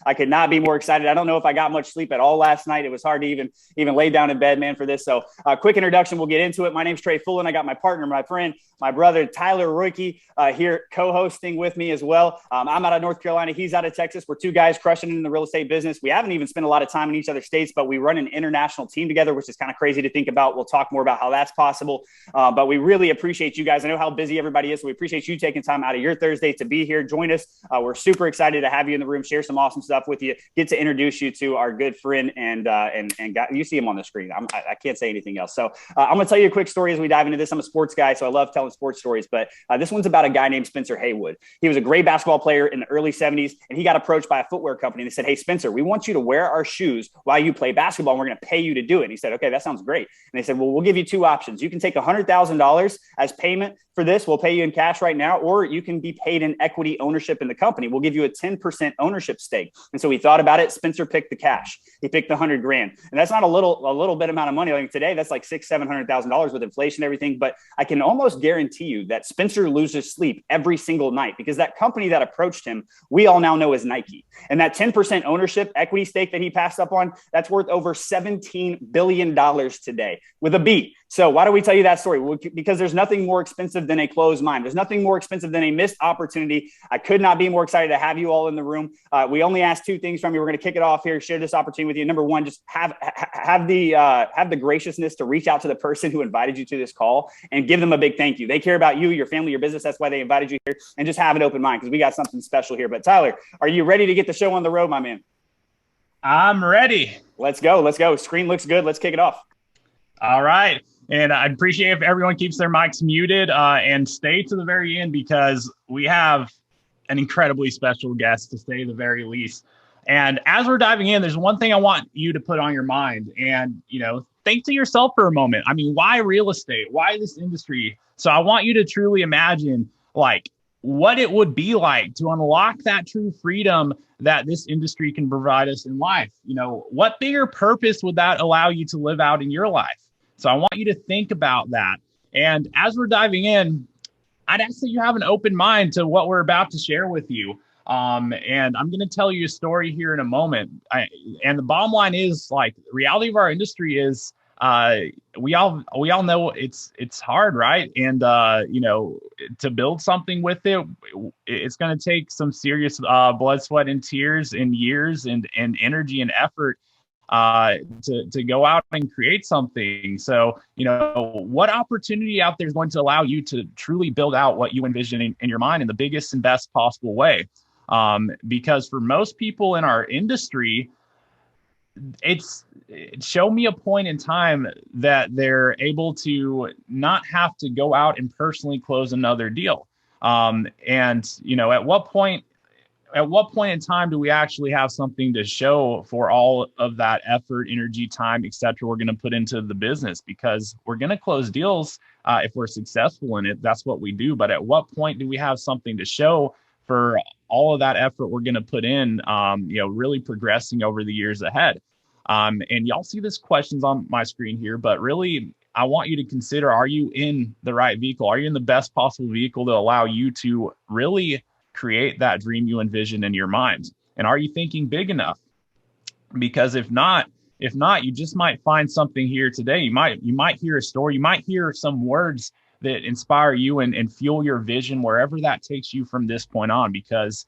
I could not be more excited. I don't know if I got much sleep at all last night. It was hard to even lay down in bed, man, for this. So quick introduction. We'll get into it. My name's Trey Fullen. I got my partner, my friend, my brother, Tyler Royke, here co-hosting with me as well. I'm out of North Carolina. He's out of Texas. We're two guys crushing in the real estate business. We haven't even spent a lot of time in each other's states, but we run an international team together, which is kind of crazy to think about. We'll talk more about how that's possible. But we really appreciate you guys. I know how busy everybody is, so we appreciate you taking time out of your Thursday to be here. Join us. We're super excited to have you in the room, share some awesome stuff with you, get to introduce you to our good friend and you see him on the screen. I can't say anything else. So I'm going to tell you a quick story as we dive into this. I'm a sports guy, so I love telling sports stories, but this one's about a guy named Spencer Haywood. He was a great basketball player in the early 70s, and he got approached by a footwear company. They said, "Hey, Spencer, we want you to wear our shoes while you play basketball, and we're going to pay you to do it." And he said, "Okay, that sounds great." And they said, "Well, we'll give you two options. You can take $100,000 as payment for this. We'll pay you in cash right now, or you can be paid in equity ownership in the company. We'll give you a 10% ownership stake." And so he thought about it. Spencer picked the cash. He picked the $100,000, and that's not a little bit amount of money. Like today, that's like $600,000-$700,000 with inflation and everything. But I can almost guarantee you that Spencer loses sleep every single night because that company that approached him, we all now know as Nike. And that 10% ownership equity stake that he passed up on, that's worth over $17 billion today with a B. So why do we tell you that story? Well, because there's nothing more expensive than a closed mind. There's nothing more expensive than a missed opportunity. I could not be more excited to have you all in the room. We only asked two things from you. We're going to kick it off here, share this opportunity with you. Number one, just have the graciousness to reach out to the person who invited you to this call and give them a big thank you. They care about you, your family, your business. That's why they invited you here. And just have an open mind because we got something special here. But Tyler, are you ready to get the show on the road, my man? I'm ready. Let's go. Let's go. Screen looks good. Let's kick it off. All right. And I'd appreciate if everyone keeps their mics muted and stay to the very end because we have an incredibly special guest to say the very least. And as we're diving in, there's one thing I want you to put on your mind and, think to yourself for a moment. I mean, why real estate? Why this industry? So I want you to truly imagine like what it would be like to unlock that true freedom that this industry can provide us in life. What bigger purpose would that allow you to live out in your life? So I want you to think about that. And as we're diving in, I'd ask that you have an open mind to what we're about to share with you. And I'm going to tell you a story here in a moment. And the bottom line is like the reality of our industry is we all know it's hard, right? And to build something with it, it's going to take some serious blood, sweat, and tears, and years, and energy and effort to go out and create something. So, what opportunity out there is going to allow you to truly build out what you envision in your mind in the biggest and best possible way? Because for most people in our industry, show me a point in time that they're able to not have to go out and personally close another deal. At what point in time do we actually have something to show for all of that effort, energy, time, et cetera, we're going to put into the business? Because we're going to close deals if we're successful in it. That's what we do. But at what point do we have something to show for all of that effort we're going to put in, really progressing over the years ahead? And y'all see this questions on my screen here, but really, I want you to consider, are you in the right vehicle? Are you in the best possible vehicle to allow you to really create that dream you envision in your mind? And are you thinking big enough? Because if not, you just might find something here today. You might hear a story. You might hear some words that inspire you and fuel your vision wherever that takes you from this point on. Because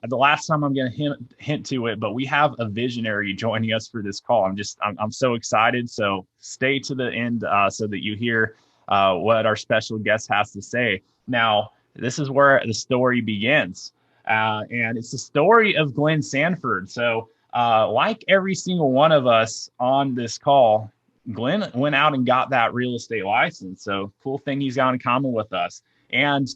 the last time I'm going to hint to it, but we have a visionary joining us for this call. I'm so excited. So stay to the end so that you hear what our special guest has to say. Now, this is where the story begins. And it's the story of Glenn Sanford. So like every single one of us on this call, Glenn went out and got that real estate license. So cool thing he's got in common with us. And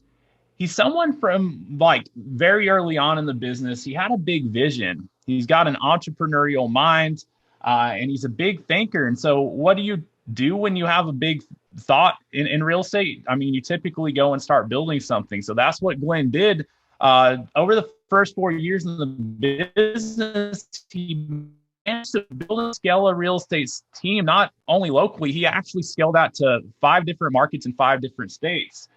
he's someone from like very early on in the business. He had a big vision. He's got an entrepreneurial mind and he's a big thinker. And so what do you do when you have a big thought in real estate? I mean, you typically go and start building something. So that's what Glenn did. Over the first 4 years in the business, he managed to build and scale a real estate team, not only locally, he actually scaled that to 5 different markets in 5 different states.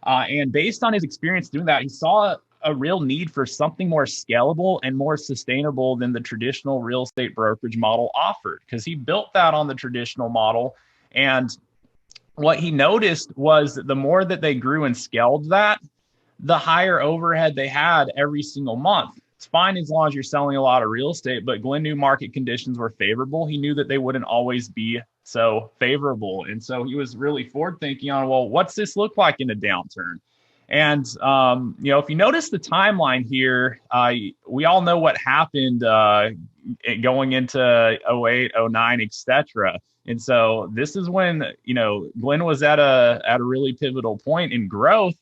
And based on his experience doing that, he saw a real need for something more scalable and more sustainable than the traditional real estate brokerage model offered, because he built that on the traditional model. And what he noticed was that the more that they grew and scaled that, the higher overhead they had every single month. It's fine as long as you're selling a lot of real estate, but Glenn knew market conditions were favorable. He knew that they wouldn't always be so favorable. And so he was really forward thinking on, well, what's this look like in a downturn? And, if you notice the timeline here, we all know what happened going into 08, 09, et cetera. And so this is when, Glenn was at a really pivotal point in growth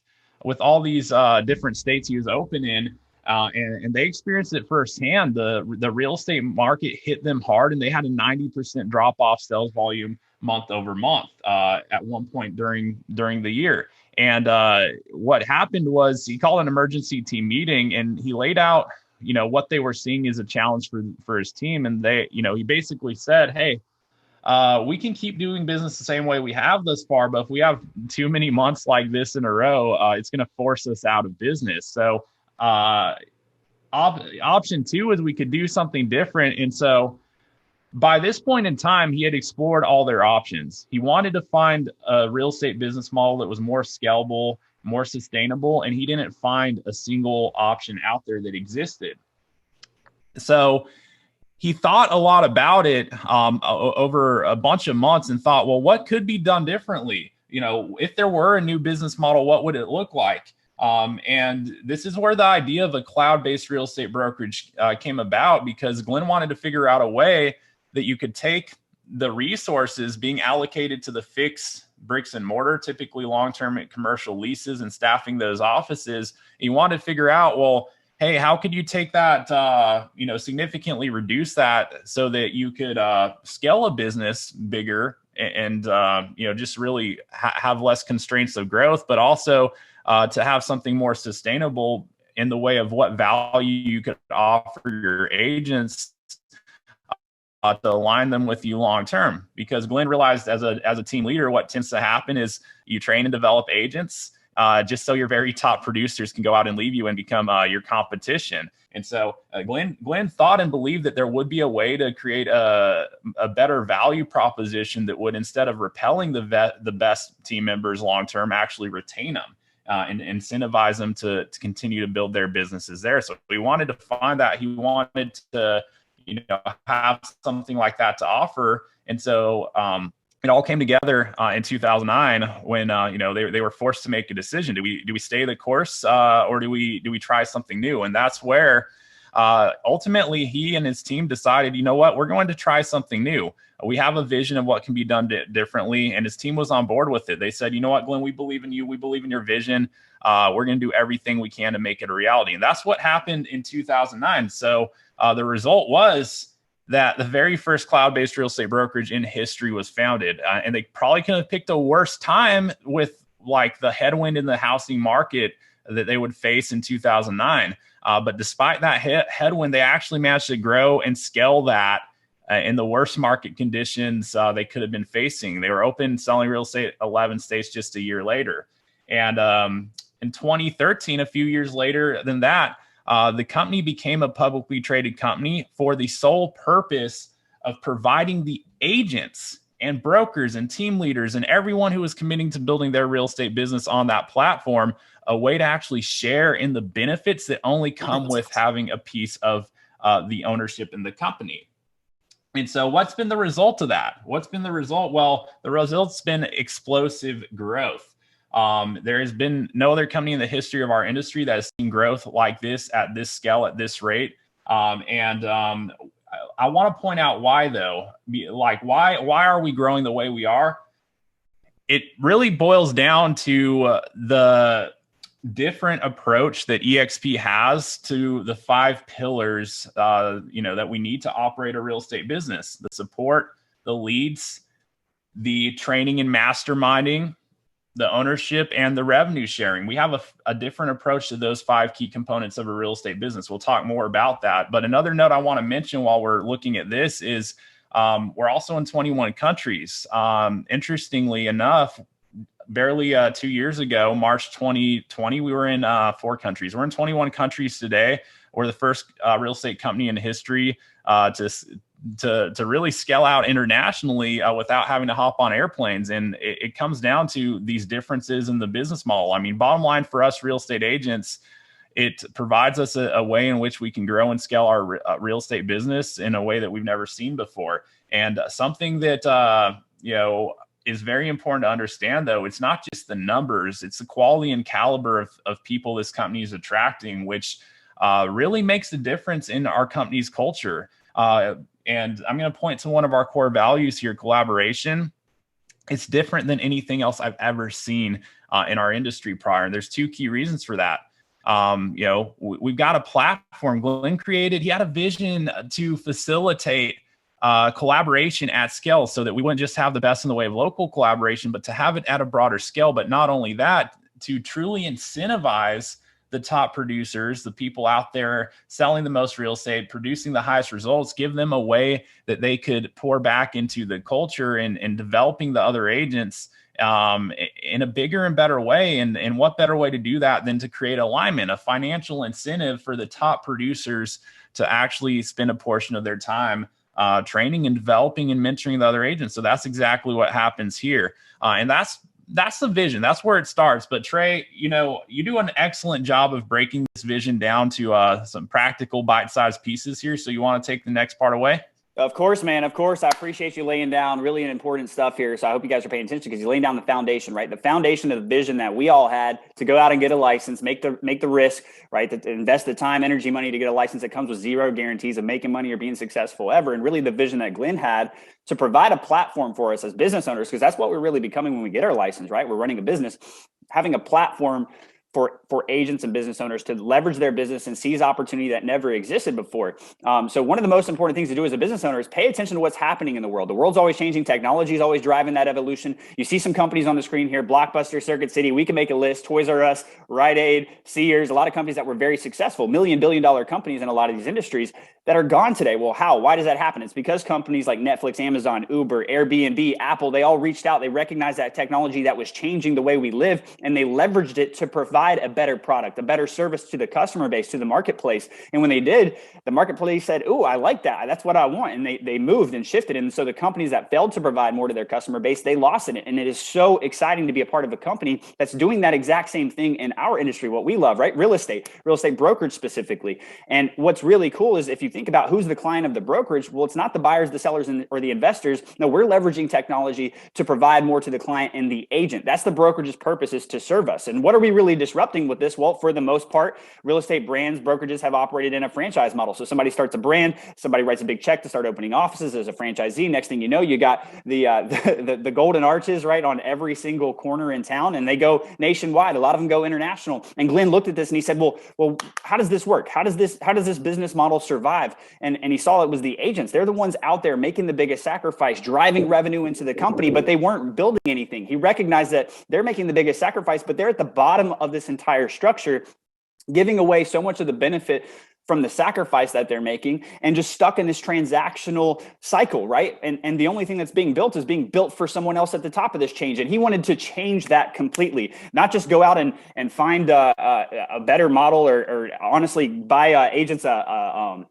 with all these different states he was open in. And they experienced it firsthand. The real estate market hit them hard, and they had a 90% drop off sales volume month over month at one point during the year. And what happened was he called an emergency team meeting, and he laid out, what they were seeing as a challenge for his team. And he basically said, hey, we can keep doing business the same way we have thus far, but if we have too many months like this in a row, it's going to force us out of business. So option two is we could do something different. And so by this point in time, he had explored all their options. He wanted to find a real estate business model that was more scalable, more sustainable, and he didn't find a single option out there that existed. So he thought a lot about it over a bunch of months and thought, well, what could be done differently? If there were a new business model, what would it look like? And this is where the idea of a cloud-based real estate brokerage came about, because Glenn wanted to figure out a way that you could take the resources being allocated to the fixed bricks and mortar, typically long-term commercial leases, and staffing those offices. He wanted to figure out, well, hey, how could you take that, significantly reduce that so that you could scale a business bigger and just really have less constraints of growth, but also to have something more sustainable in the way of what value you could offer your agents to align them with you long term. Because Glenn realized as a team leader, what tends to happen is you train and develop agents just so your very top producers can go out and leave you and become your competition. And so Glenn thought and believed that there would be a way to create a better value proposition that would, instead of repelling the best team members long term, actually retain them and incentivize them to continue to build their businesses there. So we wanted to find that. He wanted to have something like that to offer. And so it all came together in 2009 when they were forced to make a decision. Do we stay the course or do we try something new? And that's where ultimately he and his team decided, we're going to try something new. We have a vision of what can be done differently, and his team was on board with it. They said, Glenn, we believe in you. We believe in your vision. We're going to do everything we can to make it a reality. And that's what happened in 2009. So the result was that the very first cloud-based real estate brokerage in history was founded. And they probably could have picked a worse time with like the headwind in the housing market that they would face in 2009. But despite that headwind, they actually managed to grow and scale that in the worst market conditions they could have been facing. They were open selling real estate 11 states just a year later. And in 2013, a few years later than that, the company became a publicly traded company for the sole purpose of providing the agents and brokers and team leaders and everyone who was committing to building their real estate business on that platform a way to actually share in the benefits that only come with having a piece of the ownership in the company. And so what's been the result of that? What's been the result? Well, the result's been explosive growth. There has been no other company in the history of our industry that has seen growth like this at this scale, at this rate. I want to point out why, though. Like, why are we growing the way we are? It really boils down to the different approach that eXp has to the 5 pillars, that we need to operate a real estate business: the support, the leads, the training and masterminding, the ownership, and the revenue sharing. We have a different approach to those 5 key components of a real estate business. We'll talk more about that. But another note I want to mention while we're looking at this is we're also in 21 countries. Interestingly enough, barely 2 years ago, March 2020, we were in 4 countries. We're in 21 countries today. We're the first real estate company in history to really scale out internationally without having to hop on airplanes. And it comes down to these differences in the business model. I mean, bottom line for us real estate agents, it provides us a way in which we can grow and scale our real estate business in a way that we've never seen before. And something that, is very important to understand, though, it's not just the numbers, it's the quality and caliber of people this company is attracting, which really makes a difference in our company's culture. And I'm going to point to one of our core values here, collaboration. It's different than anything else I've ever seen in our industry prior. And there's 2 key reasons for that. We've got a platform Glenn created. He had a vision to facilitate collaboration at scale so that we wouldn't just have the best in the way of local collaboration, but to have it at a broader scale. But not only that, to truly incentivize the top producers, the people out there selling the most real estate, producing the highest results, give them a way that they could pour back into the culture and developing the other agents in a bigger and better way. And what better way to do that than to create alignment, a financial incentive for the top producers to actually spend a portion of their time training and developing and mentoring the other agents. So that's exactly what happens here. And that's the vision. That's where it starts. But Trey, you do an excellent job of breaking this vision down to some practical bite-sized pieces here. So you want to take the next part away? Of course, man. Of course. I appreciate you laying down really important stuff here. So I hope you guys are paying attention because you're laying down the foundation, right? The foundation of the vision that we all had to go out and get a license, make the risk, right? To invest the time, energy, money to get a license that comes with zero guarantees of making money or being successful ever. And really the vision that Glenn had to provide a platform for us as business owners, because that's what we're really becoming when we get our license, right? We're running a business, having a platform for agents and business owners to leverage their business and seize opportunity that never existed before. So one of the most important things to do as a business owner is pay attention to what's happening in the world. The world's always changing. Technology is always driving that evolution. You see some companies on the screen here, Blockbuster, Circuit City. We can make a list, Toys R Us, Rite Aid, Sears, a lot of companies that were very successful, billion-dollar companies in a lot of these industries that are gone today. Well, how? Why does that happen? It's because companies like Netflix, Amazon, Uber, Airbnb, Apple, they all reached out. They recognized that technology that was changing the way we live, and they leveraged it to provide a better product, a better service to the customer base, to the marketplace. And when they did, the marketplace said, "Oh, I like that. That's what I want." And they moved and shifted. And so the companies that failed to provide more to their customer base, they lost in it. And it is so exciting to be a part of a company that's doing that exact same thing in our industry, what we love, right? Real estate brokerage specifically. And what's really cool is if you think about who's the client of the brokerage, well, it's not the buyers, the sellers, or the investors. No, we're leveraging technology to provide more to the client and the agent. That's the brokerage's purpose, is to serve us. And what are we really disrupting with this? Well, for the most part, real estate brands, brokerages have operated in a franchise model. So somebody starts a brand, somebody writes a big check to start opening offices as a franchisee. Next thing you know, you got the golden arches right on every single corner in town, and they go nationwide. A lot of them go international. And Glenn looked at this and he said, well, how does this work? How does this business model survive? And he saw it was the agents. They're the ones out there making the biggest sacrifice, driving revenue into the company, but they weren't building anything. He recognized that they're making the biggest sacrifice, but they're at the bottom of this entire structure, giving away so much of the benefit from the sacrifice that they're making and just stuck in this transactional cycle, right? And the only thing that's being built is being built for someone else at the top of this change. And he wanted to change that completely, not just go out and find a better model or honestly buy agents a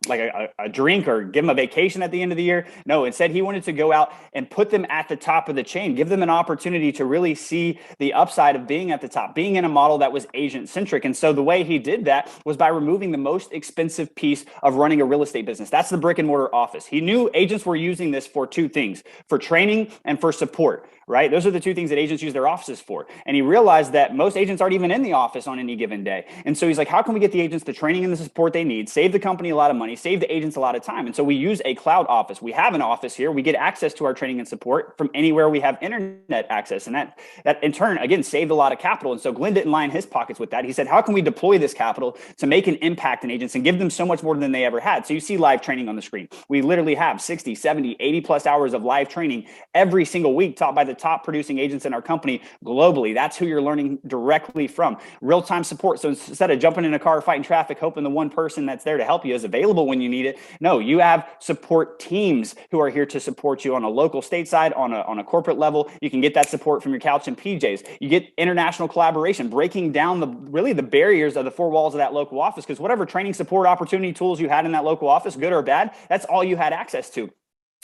drink or give them a vacation at the end of the year. No, instead he wanted to go out and put them at the top of the chain, give them an opportunity to really see the upside of being at the top, being in a model that was agent centric. And so the way he did that was by removing the most expensive piece of running a real estate business. That's the brick and mortar office. He knew agents were using this for 2 things, for training and for support, right? Those are the 2 things that agents use their offices for. And he realized that most agents aren't even in the office on any given day. And so he's like, how can we get the agents the training and the support they need, save the company a lot of money, save the agents a lot of time? And so we use a cloud office. We have an office here. We get access to our training and support from anywhere we have internet access. And that in turn, again, saved a lot of capital. And so Glenn didn't line his pockets with that. He said, how can we deploy this capital to make an impact in agents and give give them so much more than they ever had. So you see live training on the screen. We literally have 60, 70, 80 plus hours of live training every single week taught by the top producing agents in our company globally. That's who you're learning directly from. Real-time support. So instead of jumping in a car, fighting traffic, hoping the one person that's there to help you is available when you need it, no, you have support teams who are here to support you on a local, stateside, on a corporate level. You can get that support from your couch and PJs. You get international collaboration, breaking down the barriers of the four walls of that local office, because whatever training, support, opportunity, tools you had in that local office, good or bad, that's all you had access to.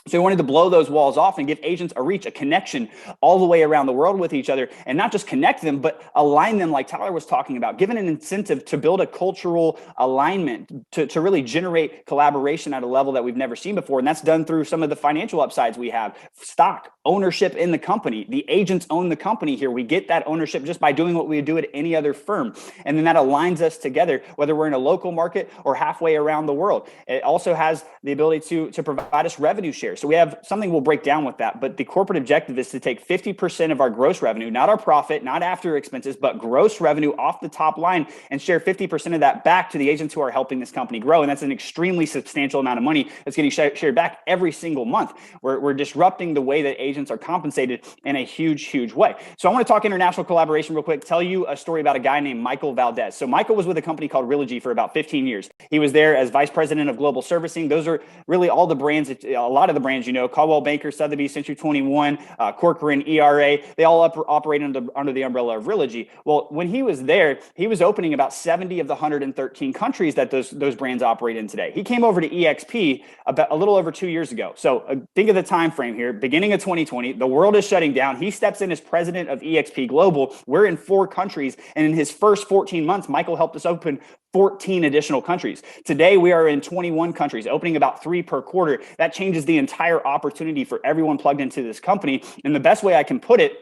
So we wanted to blow those walls off and give agents a reach, a connection all the way around the world with each other, and not just connect them, but align them like Tyler was talking about, given an incentive to build a cultural alignment, to really generate collaboration at a level that we've never seen before. And that's done through some of the financial upsides we have, stock, ownership in the company. The agents own the company here. We get that ownership just by doing what we do at any other firm. And then that aligns us together, whether we're in a local market or halfway around the world. It also has the ability to provide us revenue share. So we have something we'll break down with that, but the corporate objective is to take 50% of our gross revenue, not our profit, not after expenses, but gross revenue off the top line, and share 50% of that back to the agents who are helping this company grow. And that's an extremely substantial amount of money that's getting shared back every single month. We're disrupting the way that agents are compensated in a huge, huge way. So I want to talk international collaboration real quick, tell you a story about a guy named Michael Valdez. So Michael was with a company called Realogy for about 15 years. He was there as vice president of global servicing. Those are really all the brands, a lot of the brands, Caldwell Banker, Sotheby's, Century 21, Corcoran, ERA, they all operate under the umbrella of Realogy. Well, when he was there, he was opening about 70 of the 113 countries that those brands operate in today. He came over to eXp about a little over 2 years ago. So think of the time frame here, beginning of 2020, the world is shutting down. He steps in as president of eXp Global. We're in 4 countries. And in his first 14 months, Michael helped us open 14 additional countries. Today, we are in 21 countries, opening about 3 per quarter. That changes the entire opportunity for everyone plugged into this company. And the best way I can put it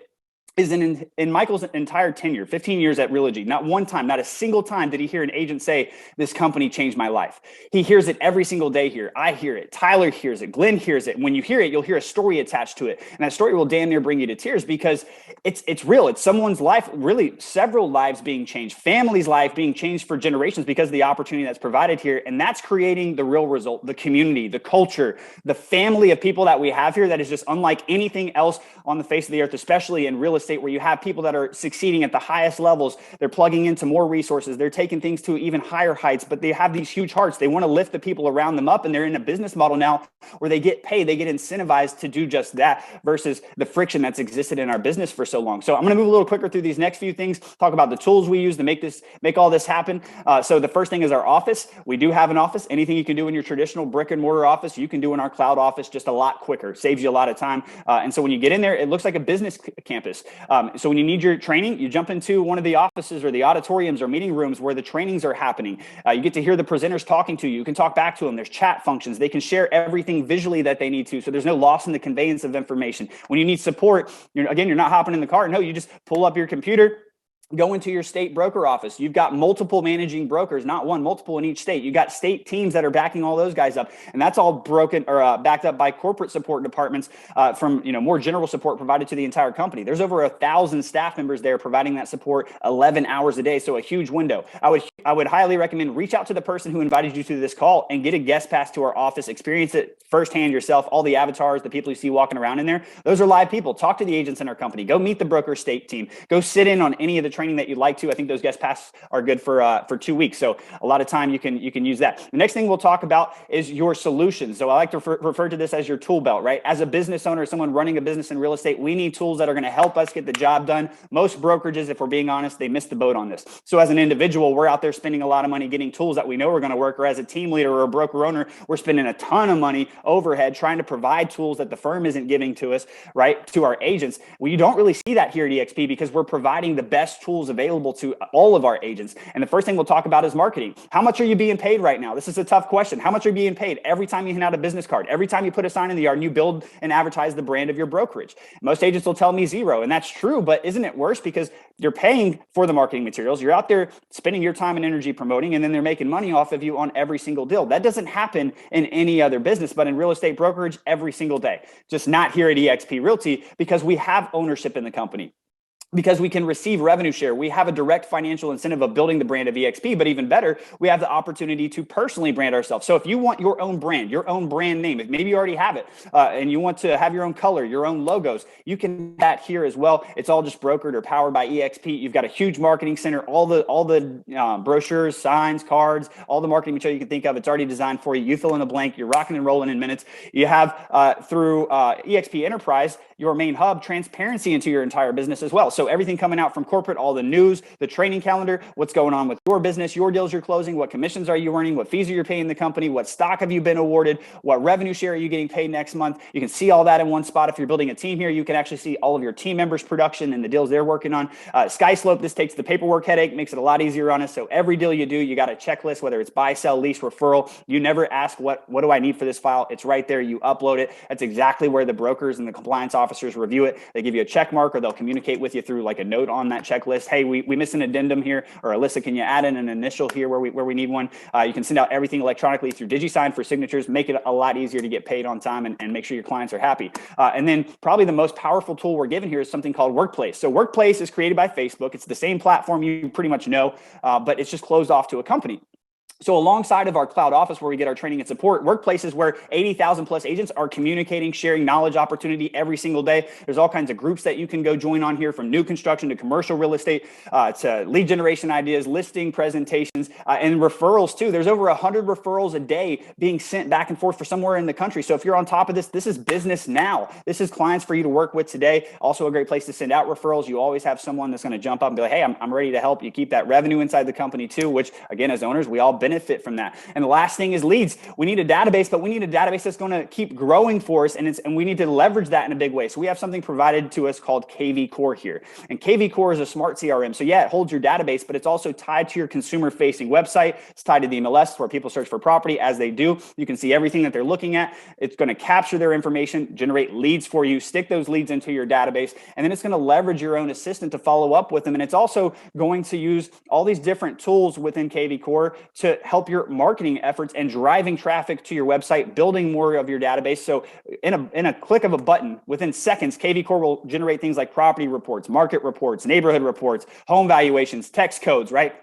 is in Michael's entire tenure, 15 years at Realogy, not one time, not a single time did he hear an agent say, this company changed my life. He hears it every single day here. I hear it. Tyler hears it. Glenn hears it. When you hear it, you'll hear a story attached to it. And that story will damn near bring you to tears, because it's real. It's someone's life, really several lives being changed, family's life being changed for generations because of the opportunity that's provided here. And that's creating the real result, the community, the culture, the family of people that we have here that is just unlike anything else on the face of the earth, especially in real estate, where you have people that are succeeding at the highest levels. They're plugging into more resources. They're taking things to even higher heights, but they have these huge hearts. They want to lift the people around them up, and they're in a business model now where they get paid, they get incentivized to do just that, versus the friction that's existed in our business for so long. So I'm going to move a little quicker through these next few things, talk about the tools we use to make all this happen. So the first thing is our office. We do have an office. Anything you can do in your traditional brick and mortar office, you can do in our cloud office, just a lot quicker, saves you a lot of time. And so when you get in there, it looks like a business campus. So when you need your training, you jump into one of the offices or the auditoriums or meeting rooms where the trainings are happening. You get to hear the presenters talking to you. You can talk back to them. There's chat functions. They can share everything visually that they need to. So there's no loss in the conveyance of information. When you need support, you're not hopping in the car. No, you just pull up your computer, go into your state broker office. You've got multiple managing brokers, not one, multiple in each state. You've got state teams that are backing all those guys up. And that's all backed up by corporate support departments from more general support provided to the entire company. There's over 1,000 staff members there providing that support 11 hours a day. So a huge window. I would highly recommend reach out to the person who invited you to this call and get a guest pass to our office. Experience it firsthand yourself. All the avatars, the people you see walking around in there, those are live people. Talk to the agents in our company. Go meet the broker state team. Go sit in on any of the training that you'd like to. I think those guest passes are good for 2 weeks. So a lot of time you can use that. The next thing we'll talk about is your solutions. So I like to refer to this as your tool belt, right? As a business owner, someone running a business in real estate, we need tools that are going to help us get the job done. Most brokerages, if we're being honest, they missed the boat on this. So as an individual, we're out there spending a lot of money getting tools that we know are going to work, or as a team leader or a broker owner, we're spending a ton of money overhead trying to provide tools that the firm isn't giving to us, right? To our agents. We don't really see that here at eXp because we're providing the best tools available to all of our agents. And the first thing we'll talk about is marketing. How much are you being paid right now? This is a tough question. How much are you being paid every time you hand out a business card, every time you put a sign in the yard and you build and advertise the brand of your brokerage? Most agents will tell me zero, and that's true, but isn't it worse because you're paying for the marketing materials, you're out there spending your time and energy promoting, and then they're making money off of you on every single deal. That doesn't happen in any other business, but in real estate brokerage every single day. Just not here at eXp Realty because we have ownership in the company. because we can receive revenue share. We have a direct financial incentive of building the brand of eXp, but even better, we have the opportunity to personally brand ourselves. So if you want your own brand name, if maybe you already have it, and you want to have your own color, your own logos, you can do that here as well. It's all just brokered or powered by eXp. You've got a huge marketing center, all the brochures, signs, cards, all the marketing material you can think of. It's already designed for you. You fill in a blank, you're rocking and rolling in minutes. You have through eXp Enterprise, your main hub, transparency into your entire business as well. So everything coming out from corporate, all the news, the training calendar, what's going on with your business, your deals you're closing, what commissions are you earning, what fees are you paying the company, what stock have you been awarded, what revenue share are you getting paid next month. You can see all that in one spot. If you're building a team here, you can actually see all of your team members' production and the deals they're working on. SkySlope, this takes the paperwork headache, makes it a lot easier on us. So every deal you do, you got a checklist, whether it's buy, sell, lease, referral. You never ask what do I need for this file. It's right there. You upload it. That's exactly where the brokers and the compliance officers review it. They give you a check mark, or they'll communicate with you through like a note on that checklist. Hey, we missed an addendum here, or Alyssa, can you add in an initial here where we need one? You can send out everything electronically through DigiSign for signatures, make it a lot easier to get paid on time and make sure your clients are happy. And then probably the most powerful tool we're given here is something called Workplace. So Workplace is created by Facebook. It's the same platform you pretty much know, but it's just closed off to a company. So alongside of our cloud office where we get our training and support, Workplaces where 80,000 plus agents are communicating, sharing knowledge opportunity every single day. There's all kinds of groups that you can go join on here, from new construction to commercial real estate, to lead generation ideas, listing presentations, and referrals too. There's over 100 referrals a day being sent back and forth for somewhere in the country. So if you're on top of this, this is business now. This is clients for you to work with today. Also a great place to send out referrals. You always have someone that's going to jump up and be like, hey, I'm ready to help. You keep that revenue inside the company too, which again, as owners, we all benefit from that. And the last thing is leads. We need a database, but we need a database that's going to keep growing for us, and we need to leverage that in a big way. So we have something provided to us called KV Core here. And KV Core is a smart CRM. So yeah, it holds your database, but it's also tied to your consumer-facing website. It's tied to the MLS where people search for property. As they do, you can see everything that they're looking at. It's going to capture their information, generate leads for you, stick those leads into your database, and then it's going to leverage your own assistant to follow up with them. And it's also going to use all these different tools within KV Core to help your marketing efforts and driving traffic to your website, building more of your database. So in a click of a button, within seconds, KV Core will generate things like property reports, market reports, neighborhood reports, home valuations, text codes, right?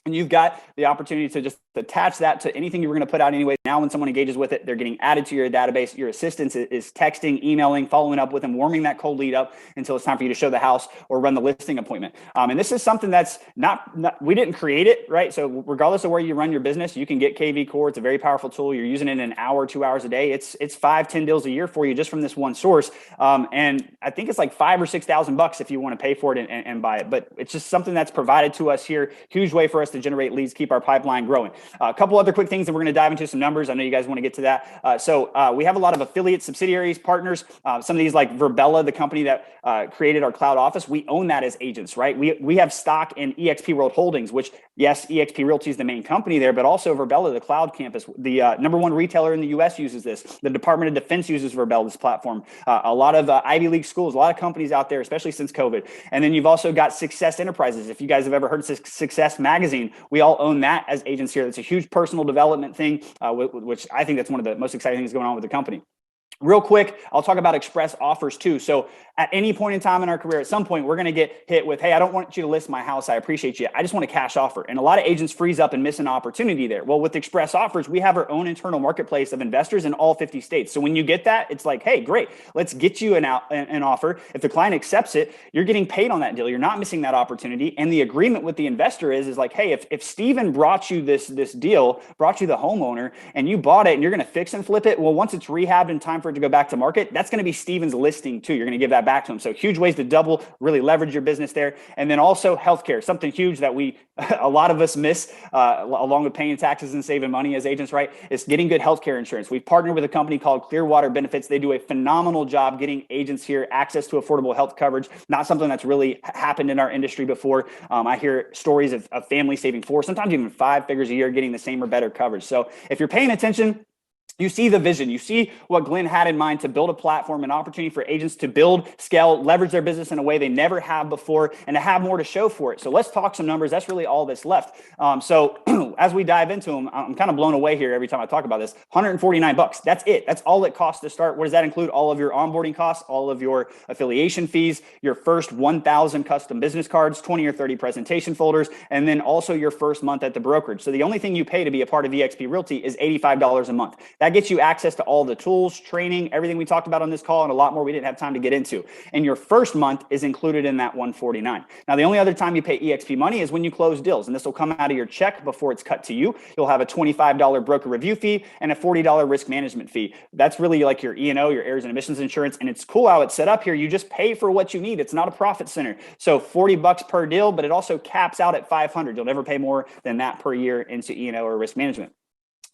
And you've got the opportunity to just attach that to anything you were going to put out anyway. Now, when someone engages with it, they're getting added to your database. Your assistant is texting, emailing, following up with them, warming that cold lead up until it's time for you to show the house or run the listing appointment. And this is something that's not we didn't create it, right? So regardless of where you run your business, you can get KV Core. It's a very powerful tool. You're using it in an hour, 2 hours a day. It's 5-10 deals a year for you just from this one source. And I think it's like $5,000 or $6,000 if you want to pay for it and buy it. But it's just something that's provided to us here. Huge way for us to generate leads, keep our pipeline growing. A couple other quick things, and we're going to dive into some numbers. I know you guys want to get to that. So we have a lot of affiliates, subsidiaries, partners. Some of these, like Verbella, the company that created our cloud office, we own that as agents, right? We have stock in eXp World Holdings, which, yes, eXp Realty is the main company there, but also Verbella, the cloud campus, the number one retailer in the U.S. uses this. The Department of Defense uses Verbella's platform. A lot of Ivy League schools, a lot of companies out there, especially since COVID. And then you've also got Success Enterprises. If you guys have ever heard of Success Magazine, we all own that as agents here. That's a huge personal development thing, which I think that's one of the most exciting things going on with the company. Real quick, I'll talk about express offers too. So at any point in time in our career, at some point, we're going to get hit with, hey, I don't want you to list my house. I appreciate you. I just want a cash offer. And a lot of agents freeze up and miss an opportunity there. Well, with express offers, we have our own internal marketplace of investors in all 50 states. So when you get that, it's like, hey, great, let's get you an offer. If the client accepts it, you're getting paid on that deal. You're not missing that opportunity. And the agreement with the investor is like, hey, if Steven brought you this deal, brought you the homeowner, and you bought it and you're going to fix and flip it, well, once it's rehabbed and time for it to go back to market, that's going to be Steven's listing too. You're going to give that back to him. So huge ways to double, really leverage your business there. And then also healthcare, something huge that a lot of us miss, along with paying taxes and saving money as agents, right? Is getting good healthcare insurance. We've partnered with a company called Clearwater Benefits. They do a phenomenal job getting agents here access to affordable health coverage. Not something that's really happened in our industry before. I hear stories of families saving 4, sometimes even 5 figures a year getting the same or better coverage. So if you're paying attention, You see the vision. You see what Glenn had in mind to build a platform, an opportunity for agents to build, scale, leverage their business in a way they never have before, and to have more to show for it. So let's talk some numbers. That's really all that's left. So as we dive into them, I'm kind of blown away here every time I talk about this. $149. That's it. That's all it costs to start. What does that include? All of your onboarding costs, all of your affiliation fees, your first 1,000 custom business cards, 20 or 30 presentation folders, and then also your first month at the brokerage. So the only thing you pay to be a part of eXp Realty is $85 a month. That gets you access to all the tools, training, everything we talked about on this call, and a lot more we didn't have time to get into. And your first month is included in that $149. Now, the only other time you pay eXp money is when you close deals, and this will come out of your check before it's cut to you. You'll have a $25 broker review fee and a $40 risk management fee. That's really like your E&O, your errors and emissions insurance, and it's cool how it's set up here. You just pay for what you need. It's not a profit center. So $40 per deal, but it also caps out at $500. You'll never pay more than that per year into E&O or risk management.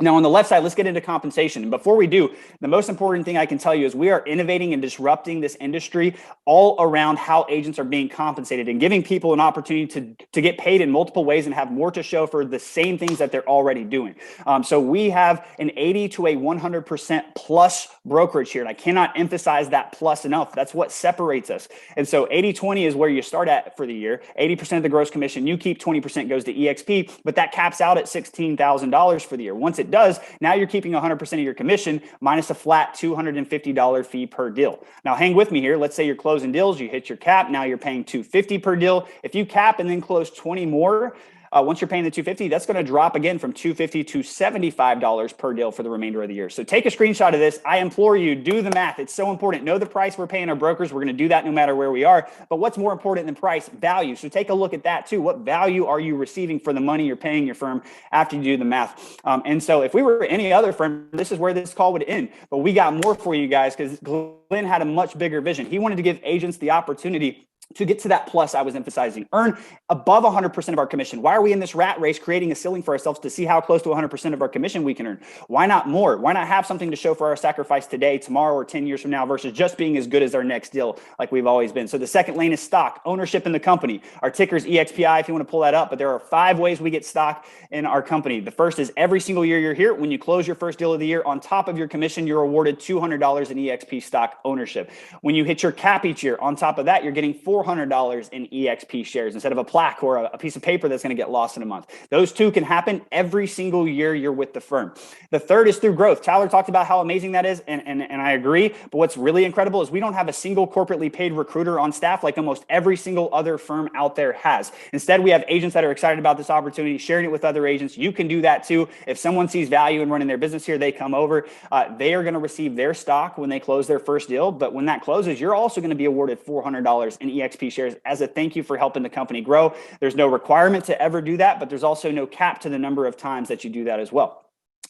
Now, on the left side, let's get into compensation. And before we do, the most important thing I can tell you is we are innovating and disrupting this industry all around how agents are being compensated and giving people an opportunity to get paid in multiple ways and have more to show for the same things that they're already doing. So we have an 80 to a 100% plus brokerage here. And I cannot emphasize that plus enough. That's what separates us. And so 80-20 is where you start at for the year. 80% of the gross commission you keep, 20% goes to eXp, but that caps out at $16,000 for the year. Once it does, now you're keeping 100% of your commission minus a flat $250 fee per deal. Now hang with me here. Let's say you're closing deals, you hit your cap. Now you're paying $250 per deal. If you cap and then close 20 more, once you're paying the $250, that's going to drop again from $250 to $75 per deal for the remainder of the year. So take a screenshot of this. I implore you, do the math. It's so important. Know the price we're paying our brokers. We're going to do that no matter where we are. But what's more important than price? Value. So take a look at that too. What value are you receiving for the money you're paying your firm after you do the math? And so if we were any other firm, this is where this call would end. But we got more for you guys because Glenn had a much bigger vision. He wanted to give agents the opportunity to get to that plus I was emphasizing, earn above 100% of our commission. Why are we in this rat race creating a ceiling for ourselves to see how close to 100% of our commission we can earn? Why not more? Why not have something to show for our sacrifice today, tomorrow, or 10 years from now versus just being as good as our next deal like we've always been? So the second lane is stock, ownership in the company. Our ticker is EXPI if you want to pull that up, but there are 5 ways we get stock in our company. The first is every single year you're here, when you close your first deal of the year, on top of your commission, you're awarded $200 in EXP stock ownership. When you hit your cap each year, on top of that, you're getting $400 in eXp shares instead of a plaque or a piece of paper that's going to get lost in a month. Those two can happen every single year you're with the firm. The third is through growth. Tyler talked about how amazing that is, and I agree. But what's really incredible is we don't have a single corporately paid recruiter on staff like almost every single other firm out there has. Instead, we have agents that are excited about this opportunity, sharing it with other agents. You can do that too. If someone sees value in running their business here, they come over. They are going to receive their stock when they close their first deal. But when that closes, you're also going to be awarded $400 in eXp shares as a thank you for helping the company grow. There's no requirement to ever do that, but there's also no cap to the number of times that you do that as well.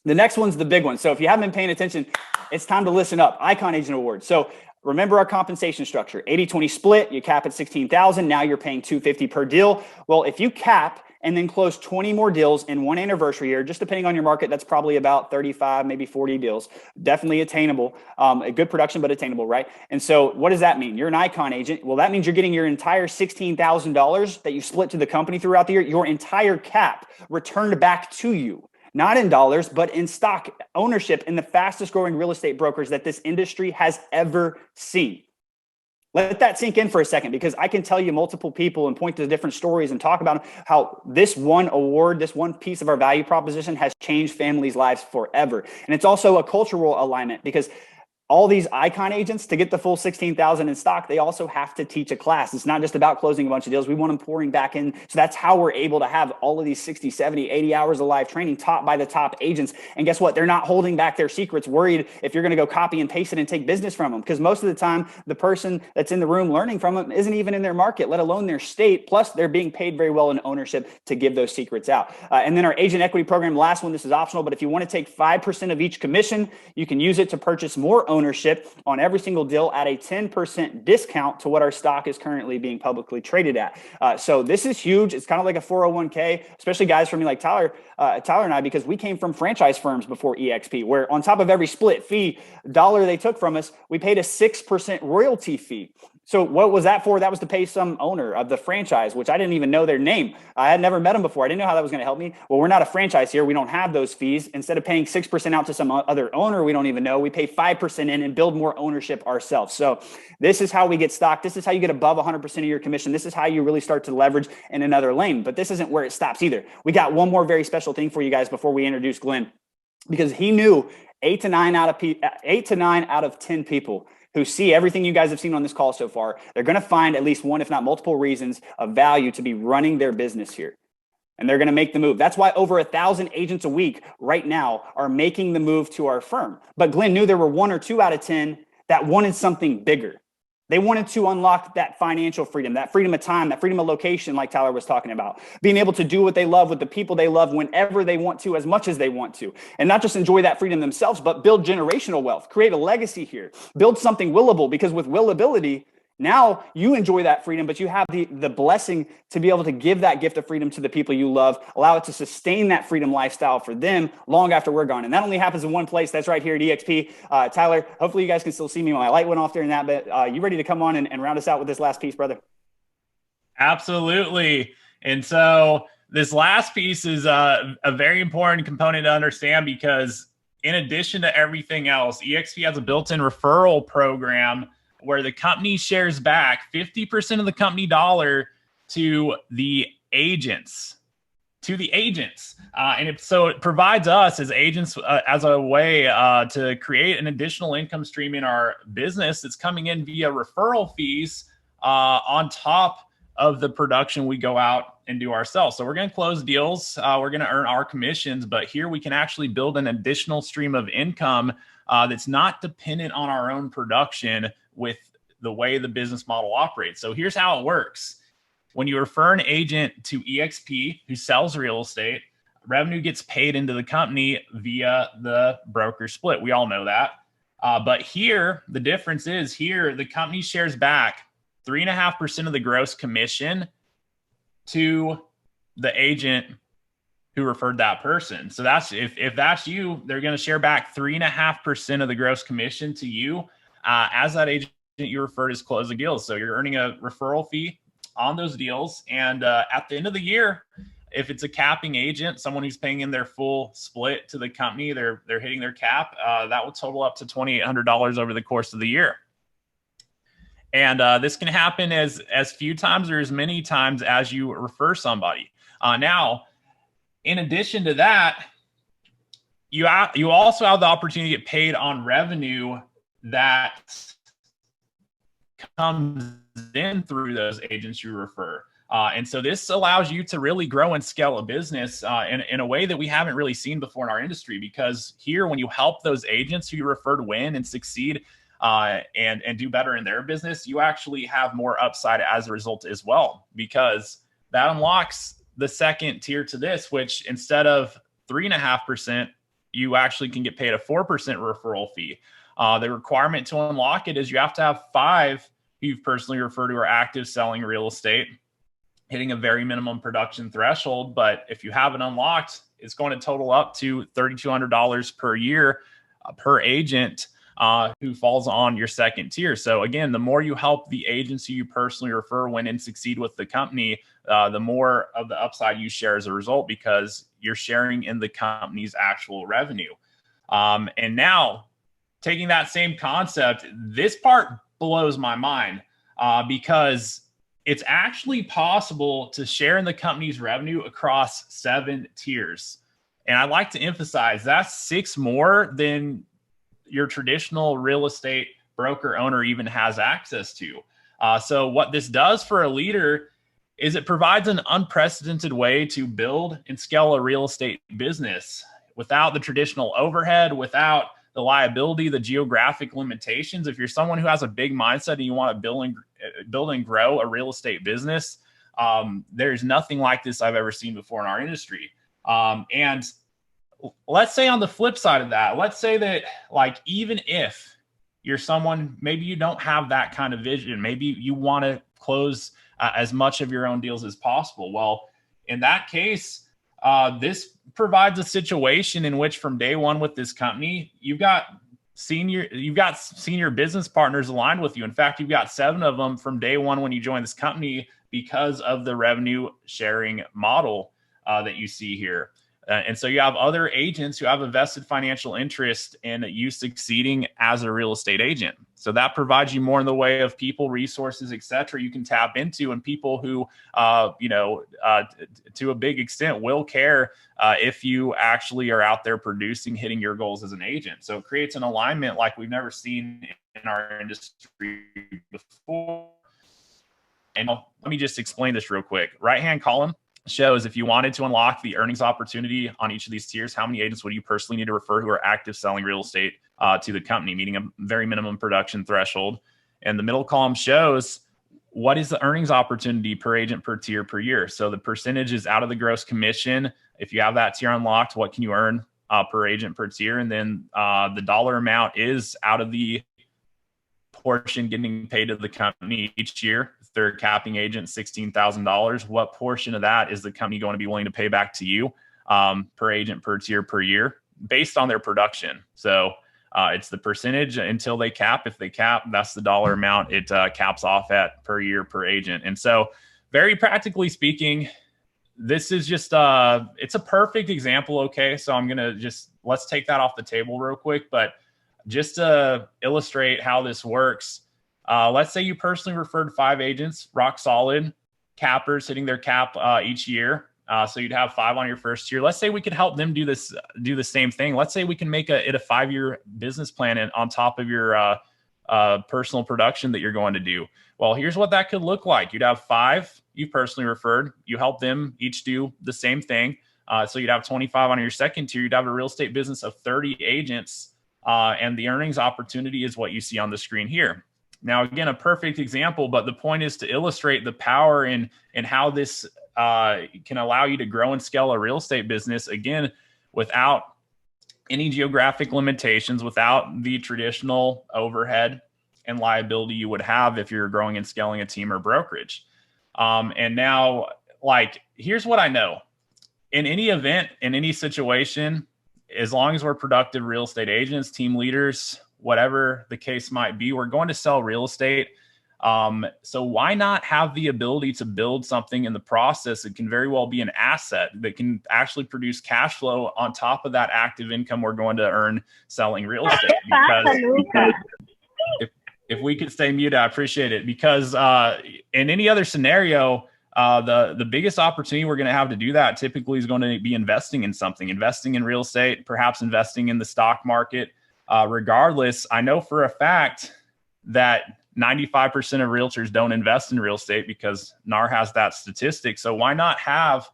The next one's the big one. So if you haven't been paying attention, it's time to listen up. Icon Agent Award. So remember our compensation structure, 80-20 split, you cap at $16,000. Now you're paying $250 per deal. Well, if you cap and then close 20 more deals in one anniversary year, just depending on your market, that's probably about 35, maybe 40 deals. Definitely attainable, a good production, but attainable, right? And so what does that mean? You're an icon agent. Well, that means you're getting your entire $16,000 that you split to the company throughout the year, your entire cap returned back to you. Not in dollars, but in stock ownership in the fastest growing real estate brokers that this industry has ever seen. Let that sink in for a second, because I can tell you multiple people and point to different stories and talk about how this one award, this one piece of our value proposition has changed families' lives forever. And it's also a cultural alignment, because all these icon agents, to get the full $16,000 in stock, they also have to teach a class. It's not just about closing a bunch of deals. We want them pouring back in. So that's how we're able to have all of these 60, 70, 80 hours of live training taught by the top agents. And guess what? They're not holding back their secrets, worried if you're going to go copy and paste it and take business from them. Because most of the time, the person that's in the room learning from them isn't even in their market, let alone their state. Plus, they're being paid very well in ownership to give those secrets out. And then our agent equity program, last one, this is optional, but if you want to take 5% of each commission, you can use it to purchase more ownership on every single deal at a 10% discount to what our stock is currently being publicly traded at. So this is huge. It's kind of like a 401k, especially guys for me like Tyler and I, because we came from franchise firms before eXp, where on top of every split fee dollar they took from us, we paid a 6% royalty fee. So what was that for? That was to pay some owner of the franchise, which I didn't even know their name. I had never met them before. I didn't know how that was going to help me. Well, we're not a franchise here. We don't have those fees. Instead of paying 6% out to some other owner we don't even know, we pay 5% in and build more ownership ourselves. So this is how we get stock. This is how you get above 100% of your commission. This is how you really start to leverage in another lane. But this isn't where it stops either. We got one more very special thing for you guys before we introduce Glenn, because he knew 8 to 9 out of 10 people who see everything you guys have seen on this call so far, they're going to find at least one, if not multiple reasons of value to be running their business here. And they're going to make the move. That's why over 1,000 agents a week right now are making the move to our firm. But Glenn knew there were 1 or 2 out of 10 that wanted something bigger. They wanted to unlock that financial freedom, that freedom of time, that freedom of location, like Tyler was talking about, being able to do what they love with the people they love whenever they want to, as much as they want to, and not just enjoy that freedom themselves, but build generational wealth, create a legacy here, build something willable, because with willability, now you enjoy that freedom, but you have the blessing to be able to give that gift of freedom to the people you love, allow it to sustain that freedom lifestyle for them long after we're gone. And that only happens in one place. That's right here at eXp. Tyler, hopefully you guys can still see me. My light went off during that, but you ready to come on and round us out with this last piece, brother? Absolutely. And so this last piece is a very important component to understand, because in addition to everything else, eXp has a built-in referral program where the company shares back 50% of the company dollar to the agents. And so it provides us as agents as a way to create an additional income stream in our business that's coming in via referral fees on top of the production we go out and do ourselves. So we're going to close deals. We're going to earn our commissions, but here we can actually build an additional stream of income that's not dependent on our own production with the way the business model operates. So here's how it works. When you refer an agent to eXp who sells real estate, revenue gets paid into the company via the broker split. We all know that. But here, the difference is here, the company shares back 3.5% of the gross commission to the agent who referred that person. So that's if that's you, they're going to share back 3.5% of the gross commission to you as that agent you referred is closing deals. So you're earning a referral fee on those deals. And at the end of the year, if it's a capping agent, someone who's paying in their full split to the company, they're hitting their cap, that will total up to $2,800 over the course of the year. And this can happen as few times or as many times as you refer somebody. Now, in addition to that, you also have the opportunity to get paid on revenue that comes in through those agents you refer. And so this allows you to really grow and scale a business in a way that we haven't really seen before in our industry, because here, when you help those agents who you refer to win and succeed and do better in their business, you actually have more upside as a result as well, because that unlocks the second tier to this, which instead of 3.5%, you actually can get paid a 4% referral fee. The requirement to unlock it is you have to have 5 who you've personally referred to are active selling real estate, hitting a very minimum production threshold. But if you have it unlocked, it's going to total up to $3,200 per year per agent who falls on your second tier. So again, the more you help the agents who you personally refer win and succeed with the company, the more of the upside you share as a result, because you're sharing in the company's actual revenue. And now, taking that same concept, this part blows my mind because it's actually possible to share in the company's revenue across 7 tiers. And I'd like to emphasize that's 6 more than your traditional real estate broker owner even has access to. So what this does for a leader is it provides an unprecedented way to build and scale a real estate business without the traditional overhead, without the liability, the geographic limitations. If you're someone who has a big mindset and you want to build and grow a real estate business, there's nothing like this I've ever seen before in our industry. And let's say on the flip side of that, let's say that, like, even if you're someone, maybe you don't have that kind of vision, maybe you want to close as much of your own deals as possible. Well, in that case, this provides a situation in which from day one with this company, you've got you've got senior business partners aligned with you. In fact, you've got 7 of them from day one when you join this company because of the revenue sharing model that you see here. And so you have other agents who have a vested financial interest in you succeeding as a real estate agent. So that provides you more in the way of people, resources, et cetera, you can tap into, and people who, to a big extent will care if you actually are out there producing, hitting your goals as an agent. So it creates an alignment like we've never seen in our industry before. And let me just explain this real quick. Right-hand column shows if you wanted to unlock the earnings opportunity on each of these tiers, how many agents would you personally need to refer who are active selling real estate to the company, meaning a very minimum production threshold. And the middle column shows what is the earnings opportunity per agent per tier per year. So the percentage is out of the gross commission. If you have that tier unlocked, what can you earn per agent per tier? And then the dollar amount is out of the portion getting paid to the company each year. If they're a capping agent, $16,000. What portion of that is the company going to be willing to pay back to you per agent per tier per year based on their production? So it's the percentage until they cap. If they cap, that's the dollar amount it caps off at per year per agent. And so very practically speaking, this is just it's a perfect example. Okay, so I'm gonna let's take that off the table real quick, but just to illustrate how this works, let's say you personally referred 5 agents, rock solid, cappers hitting their cap each year. So you'd have 5 on your first year. Let's say we could help them do the same thing. Let's say we can make it a 5-year business plan and on top of your personal production that you're going to do. Well, here's what that could look like. You'd have 5 you personally referred. You help them each do the same thing. So you'd have 25 on your second tier. You'd have a real estate business of 30 agents. And the earnings opportunity is what you see on the screen here. Now, again, a perfect example, but the point is to illustrate the power in how this can allow you to grow and scale a real estate business, again, without any geographic limitations, without the traditional overhead and liability you would have if you're growing and scaling a team or brokerage. And now, here's what I know. In any event, in any situation, as long as we're productive real estate agents, team leaders, whatever the case might be, we're going to sell real estate. So why not have the ability to build something in the process that can very well be an asset that can actually produce cash flow on top of that active income we're going to earn selling real estate? Because if we could stay muted, I appreciate it. Because in any other scenario, the biggest opportunity we're going to have to do that typically is going to be investing in something, investing in real estate, perhaps investing in the stock market. Regardless, I know for a fact that 95% of realtors don't invest in real estate because NAR has that statistic. So why not have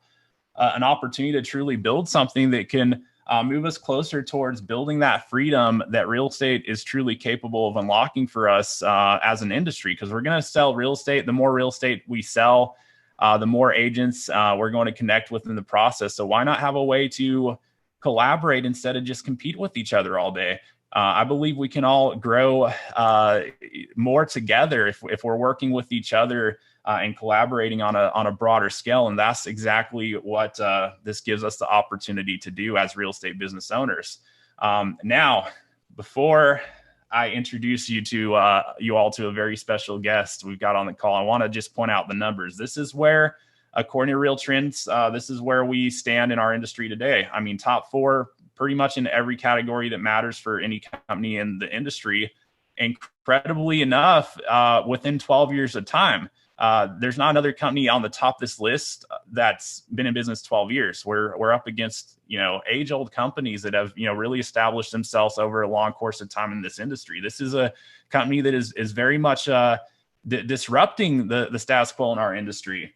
an opportunity to truly build something that can move us closer towards building that freedom that real estate is truly capable of unlocking for us as an industry? Because we're going to sell real estate. The more real estate we sell, the more agents we're going to connect with in the process. So why not have a way to collaborate instead of just compete with each other all day? I believe we can all grow more together if we're working with each other and collaborating on a broader scale. And that's exactly what this gives us the opportunity to do as real estate business owners. Now, before I introduce you all to a very special guest we've got on the call, I want to just point out the numbers. This is where, according to Real Trends, this is where we stand in our industry today. I mean, top 4 pretty much in every category that matters for any company in the industry. Incredibly enough, within 12 years of time, there's not another company on the top of this list that's been in business 12 years. We're up against, age-old companies that have, really established themselves over a long course of time in this industry. This is a company that is very much disrupting the status quo in our industry.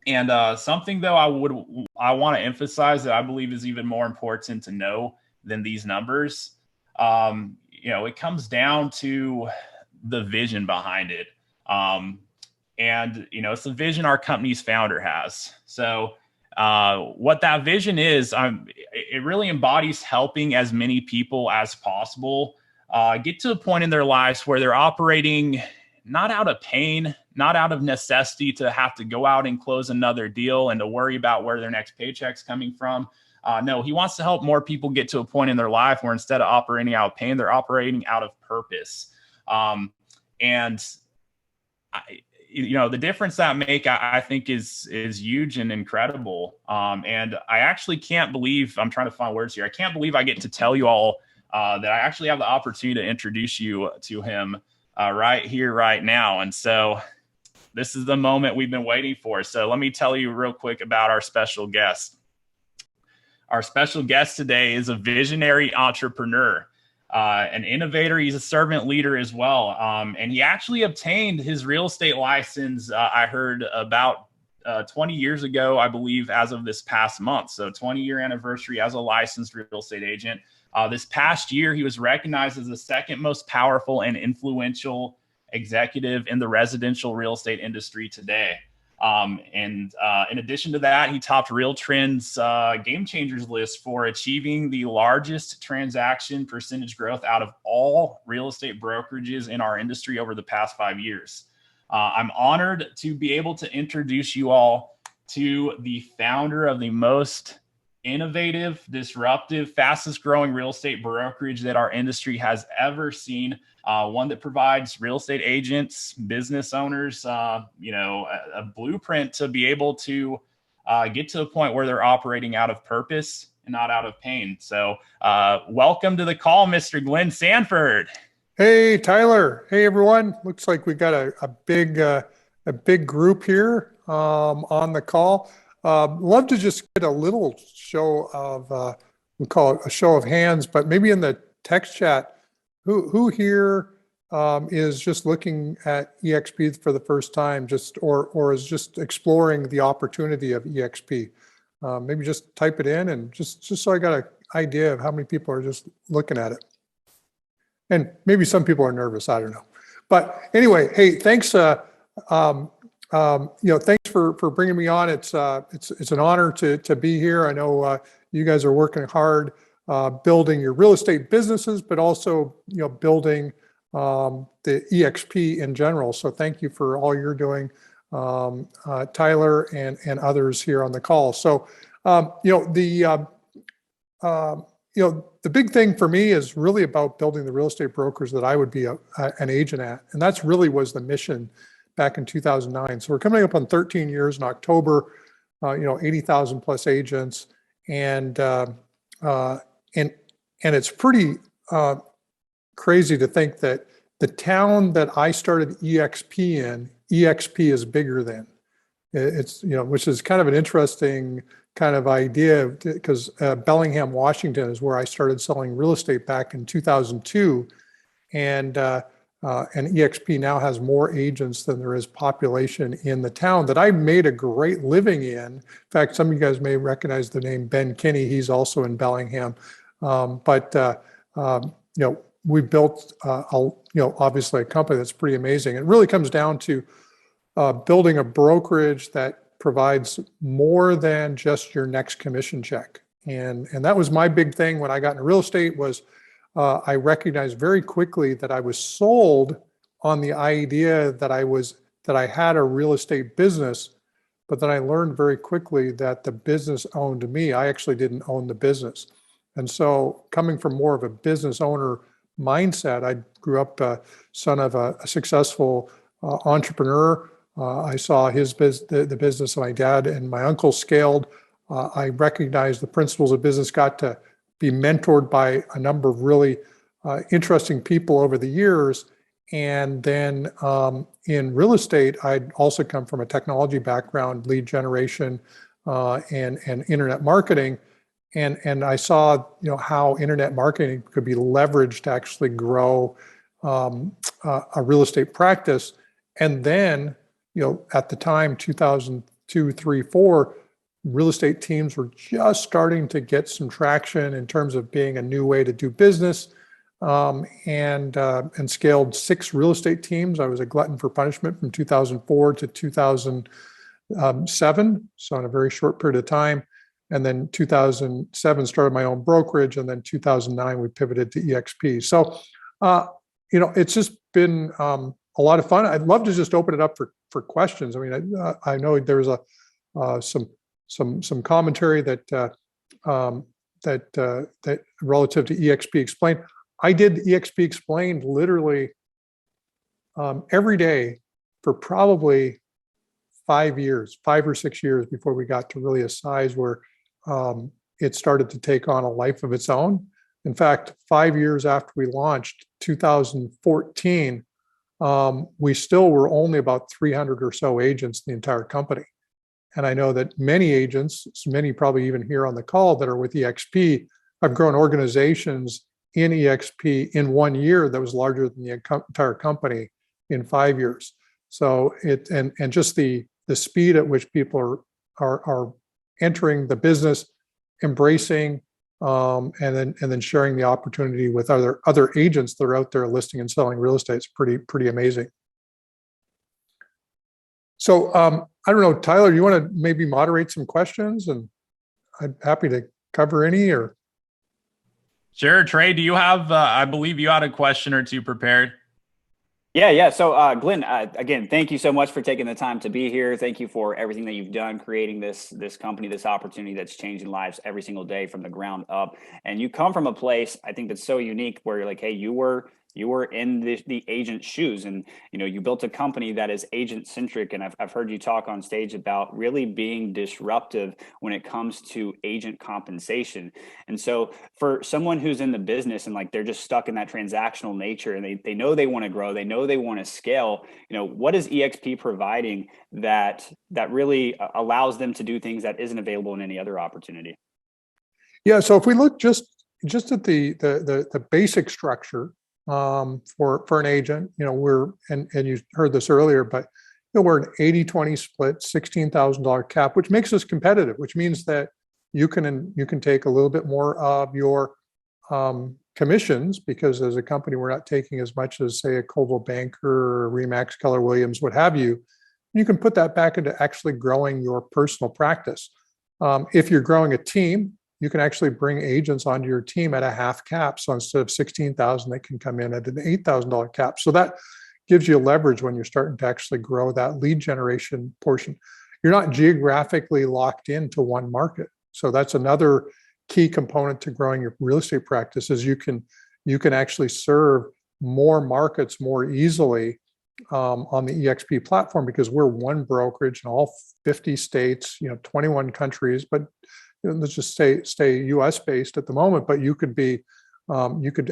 And something, though, I want to emphasize that I believe is even more important to know than these numbers. It comes down to the vision behind it. It's the vision our company's founder has. So what that vision is, it really embodies helping as many people as possible get to a point in their lives where they're operating not out of pain, not out of necessity to have to go out and close another deal and to worry about where their next paycheck's coming from, No, he wants to help more people get to a point in their life where instead of operating out of pain, they're operating out of purpose. And the difference that make, I think is huge and incredible. And I actually can't believe, I'm trying to find words here. I can't believe I get to tell you all that I actually have the opportunity to introduce you to him right here, right now. And so this is the moment we've been waiting for. So let me tell you real quick about our special guest. Our special guest today is a visionary entrepreneur, an innovator. He's a servant leader as well. And he actually obtained his real estate license, I heard, about 20 years ago, I believe, as of this past month. So 20-year anniversary as a licensed real estate agent. This past year, he was recognized as the second most powerful and influential executive in the residential real estate industry today. In addition to that, he topped Real Trend's Game Changers list for achieving the largest transaction percentage growth out of all real estate brokerages in our industry over the past 5 years. I'm honored to be able to introduce you all to the founder of the most innovative, disruptive, fastest growing real estate brokerage that our industry has ever seen. One that provides real estate agents, business owners, a blueprint to be able to get to a point where they're operating out of purpose and not out of pain. So welcome to the call, Mr. Glenn Sanford. Hey, Tyler. Hey, everyone. Looks like we got a big group here on the call. Love to just get a little show of, we call it a show of hands, but maybe in the text chat, who here is just looking at eXp for the first time, or is just exploring the opportunity of eXp? Maybe just type it in, and just so I got an idea of how many people are just looking at it. And maybe some people are nervous, I don't know. But anyway, hey, thanks. Thanks for bringing me on. It's an honor to be here. I know you guys are working hard building your real estate businesses, but also building the eXp in general. So thank you for all you're doing, Tyler and others here on the call. So the big thing for me is really about building the real estate brokers that I would be an agent at, and that's really was the mission back in 2009. So we're coming up on 13 years in October. 80,000 plus agents, and it's pretty crazy to think that the town that I started eXp in, eXp is bigger than. It's which is kind of an interesting kind of idea, because Bellingham, Washington is where I started selling real estate back in 2002, and eXp now has more agents than there is population in the town that I made a great living in. In fact, some of you guys may recognize the name Ben Kinney. He's also in Bellingham. We built, obviously a company that's pretty amazing. It really comes down to building a brokerage that provides more than just your next commission check. And that was my big thing when I got into real estate. Was I recognized very quickly that I was sold on the idea that I had a real estate business, but then I learned very quickly that the business owned me. I actually didn't own the business. And so coming from more of a business owner mindset, I grew up son of a successful entrepreneur. I saw the business of my dad and my uncle scaled. I recognized the principles of business, got to be mentored by a number of really interesting people over the years. And then in real estate, I'd also come from a technology background, lead generation and internet marketing. And I saw how internet marketing could be leveraged to actually grow a real estate practice. And then, at the time, 2002, 3, 4, real estate teams were just starting to get some traction in terms of being a new way to do business, and scaled 6 real estate teams. I was a glutton for punishment from 2004 to 2007, so in a very short period of time. And then 2007 started my own brokerage, and then 2009 we pivoted to eXp. So it's just been a lot of fun. I'd love to just open it up for questions. I mean, I know there's some commentary that that relative to eXp Explained. I did eXp Explained literally every day for probably 5 or 6 years before we got to really a size where it started to take on a life of its own. In fact, 5 years after we launched, 2014, we still were only about 300 or so agents in the entire company. And I know that many agents, many probably even here on the call that are with eXp, have grown organizations in eXp in 1 year that was larger than the entire company in 5 years. So it and just the speed at which people are entering the business, embracing, and then sharing the opportunity with other agents that are out there listing and selling real estate is pretty amazing. So I don't know, Tyler, you want to maybe moderate some questions, and I'm happy to cover any. Or sure, Trey, do you have? I believe you had a question or two prepared. Yeah. So, Glenn, again, thank you so much for taking the time to be here. Thank you for everything that you've done, creating this company, this opportunity that's changing lives every single day from the ground up. And you come from a place, I think, that's so unique, where you're like, hey, you were in the agent's shoes, and you built a company that is agent centric. And I've heard you talk on stage about really being disruptive when it comes to agent compensation. And so for someone who's in the business and like they're just stuck in that transactional nature, and they know they want to grow, they know they want to scale, what is eXp providing that really allows them to do things that isn't available in any other opportunity? yeah, so if we look just at the basic structure, for an agent, we're, and you heard this earlier, but we're an 80-20 split, $16,000 cap, which makes us competitive, which means that you can take a little bit more of your commissions, because as a company, we're not taking as much as, say, a Coldwell Banker or Remax, Keller Williams, what have you. You can put that back into actually growing your personal practice. If you're growing a team, you can actually bring agents onto your team at a half cap. So instead of 16,000, they can come in at an $8,000 cap. So that gives you leverage when you're starting to actually grow that lead generation portion. You're not geographically locked into one market. So that's another key component to growing your real estate practice, is you can actually serve more markets more easily on the eXp platform, because we're one brokerage in all 50 states, 21 countries, but let's just stay US based at the moment. But you could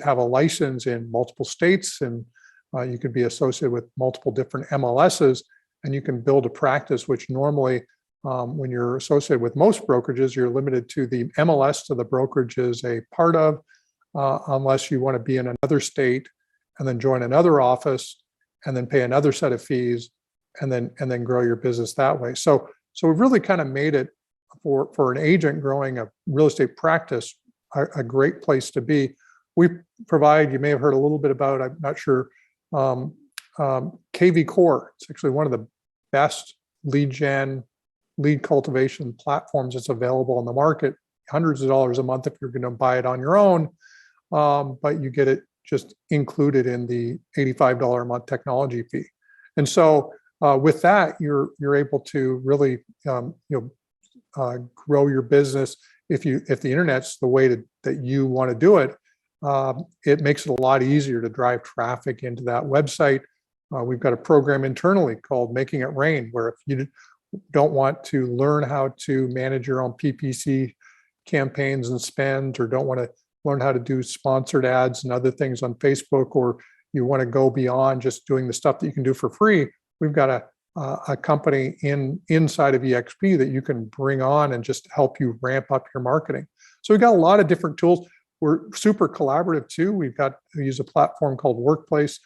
have a license in multiple states, and you could be associated with multiple different MLSs, and you can build a practice, which normally when you're associated with most brokerages, you're limited to the MLS to the brokerage is a part of, unless you want to be in another state and then join another office and then pay another set of fees and then grow your business that way. So we've really kind of made it for an agent growing a real estate practice a great place to be. We provide, you may have heard a little bit about, I'm not sure, KV Core. It's actually one of the best lead cultivation platforms that's available on the market. Hundreds of dollars a month if you're going to buy it on your own, but you get it just included in the $85 a month technology fee. And so with that, you're able to really grow your business. If the internet's the way that you want to do it, it makes it a lot easier to drive traffic into that website. We've got a program internally called Making It Rain, where if you don't want to learn how to manage your own PPC campaigns and spend, or don't want to learn how to do sponsored ads and other things on Facebook, or you want to go beyond just doing the stuff that you can do for free, we've got a company inside of eXp that you can bring on and just help you ramp up your marketing. So we've got a lot of different tools. We're super collaborative too. We use a platform called Workplace.